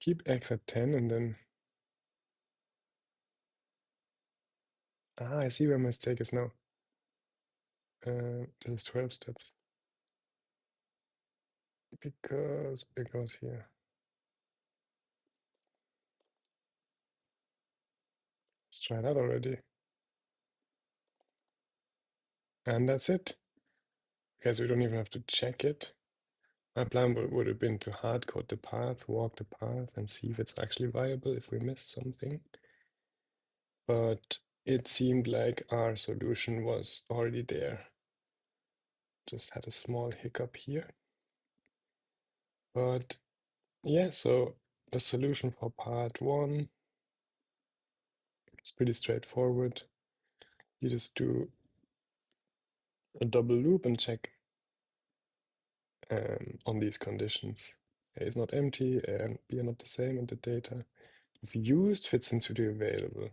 Speaker 1: Keep x at 10 and then I see where my mistake is now. This is 12 steps because it goes here. Let's try that already. And that's it. Okay, so we don't even have to check it. My plan would have been to hard code the path, walk the path, and see if it's actually viable if we missed something. But it seemed like our solution was already there. Just had a small hiccup here. But yeah, so the solution for part 1 is pretty straightforward. You just do a double loop and check on these conditions. A is not empty, A and B are not the same, and the data if used fits into the available.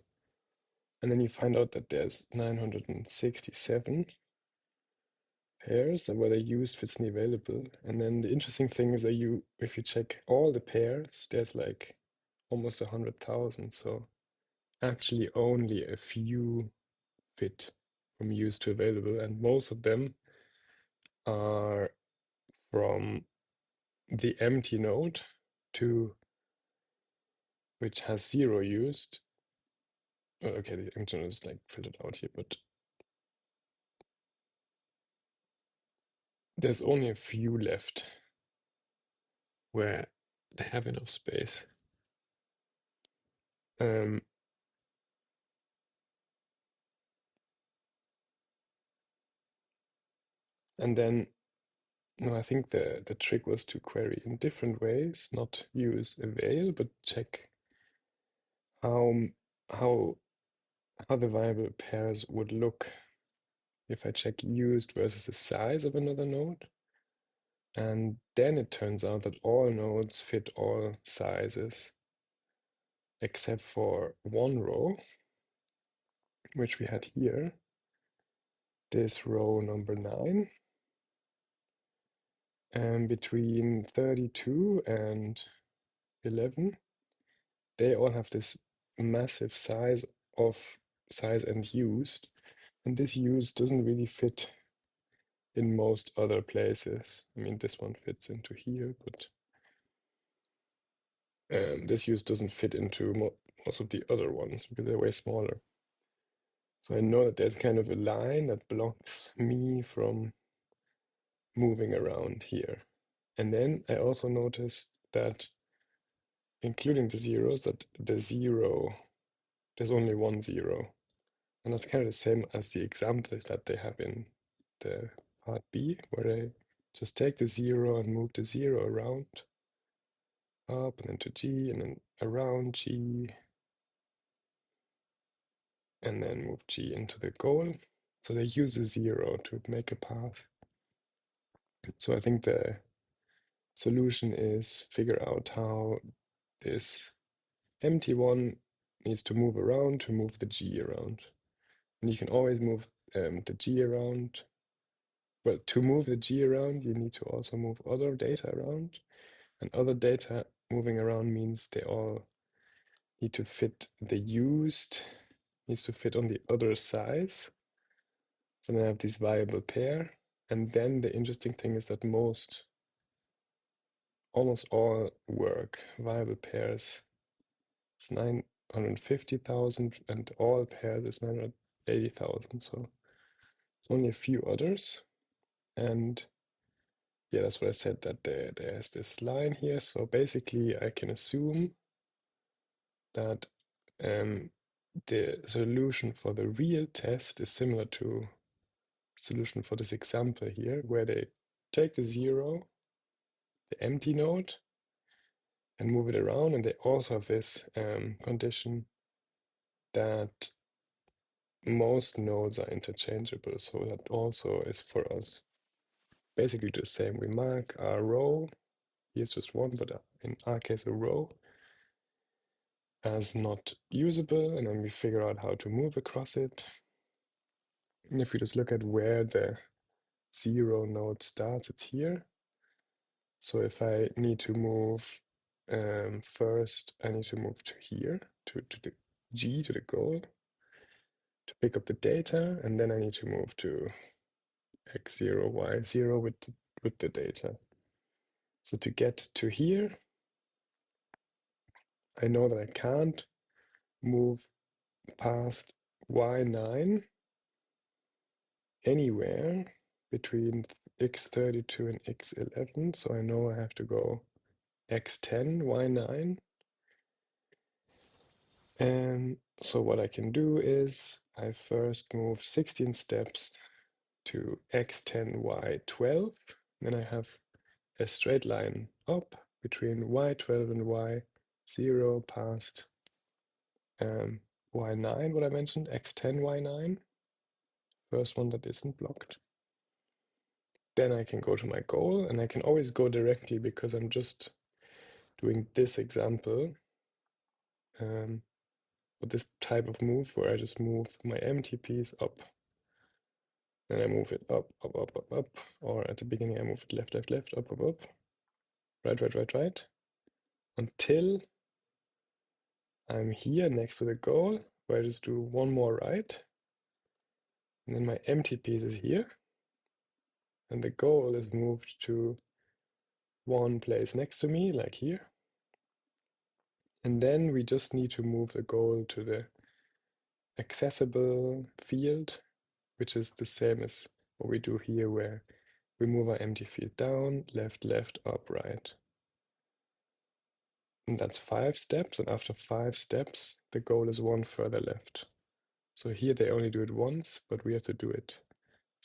Speaker 1: And then you find out that there's 967 pairs that whether used fits in the available. And then the interesting thing is that if you check all the pairs, there's like almost 100,000. So actually only a few fit from used to available, and most of them are from the empty node to which has 0 used. Okay, the empty node is like filtered out here, but there's only a few left where they have enough space. And then no, I think the trick was to query in different ways, not use avail, but check how how the viable pairs would look if I check used versus the size of another node. And then it turns out that all nodes fit all sizes except for one row, which we had here, this row number 9. And between 32 and 11, they all have this massive size and used, and this used doesn't really fit in most other places. I mean, this one fits into here, but this used doesn't fit into most of the other ones because they're way smaller. So I know that there's kind of a line that blocks me from moving around here. And then I also noticed that, including the zeros, that there's only one 0. And that's kind of the same as the example that they have in the part B, where they just take the 0 and move the 0 around, up and then to G, and then around G, and then move G into the goal. So they use the 0 to make a path. So I think the solution is figure out how this empty one needs to move around to move the G around. And you can always move the G around. Well, to move the G around, you need to also move other data around. And other data moving around means they all need to fit, the used needs to fit on the other size. So then I have this viable pair. And then the interesting thing is that almost all work. Viable pairs is 950,000 and all pairs is 980,000. So it's only a few others. And yeah, that's what I said, that there's this line here. So basically I can assume that the solution for the real test is similar to solution for this example here, where they take the 0, the empty node, and move it around. And they also have this condition that most nodes are interchangeable. So that also is for us basically the same. We mark our row, here's just one, but in our case, a row, as not usable, and then we figure out how to move across it. And if we just look at where the 0 node starts, it's here. So if I need to move first, I need to move to here, to the G, to the goal, to pick up the data, and then I need to move to x0, y0 with the data. So to get to here, I know that I can't move past y9 anywhere between x32 and x11, so I know I have to go x10, y9. And so what I can do is I first move 16 steps to x10, y12. Then I have a straight line up between y12 and y0 past y9, what I mentioned, x10, y9. First one that isn't blocked. Then I can go to my goal, and I can always go directly because I'm just doing this example with this type of move where I just move my empty piece up. Then I move it up, up, up, up, up. Or at the beginning, I move it left, left, left, up, up, up. Right, right, right, right. Until I'm here next to the goal, where I just do one more right. And then my empty piece is here. And the goal is moved to one place next to me, like here. And then we just need to move the goal to the accessible field, which is the same as what we do here, where we move our empty field down, left, left, up, right. And that's 5 steps, and after 5 steps, the goal is one further left. So here they only do it once, but we have to do it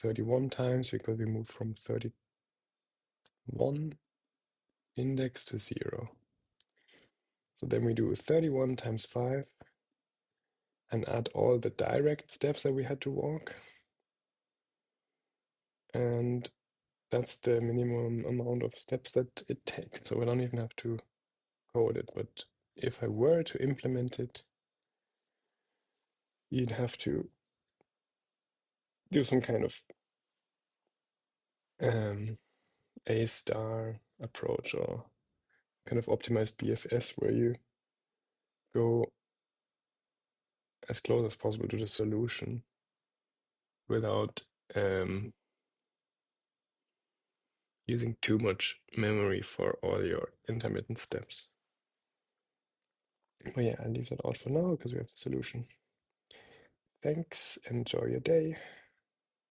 Speaker 1: 31 times because we move from 31 index to 0. So then we do 31 times 5 and add all the direct steps that we had to walk. And that's the minimum amount of steps that it takes. So we don't even have to code it, but if I were to implement it, you'd have to do some kind of A star approach or kind of optimized BFS where you go as close as possible to the solution without using too much memory for all your intermittent steps. But yeah, I'll leave that out for now because we have the solution. Thanks, enjoy your day.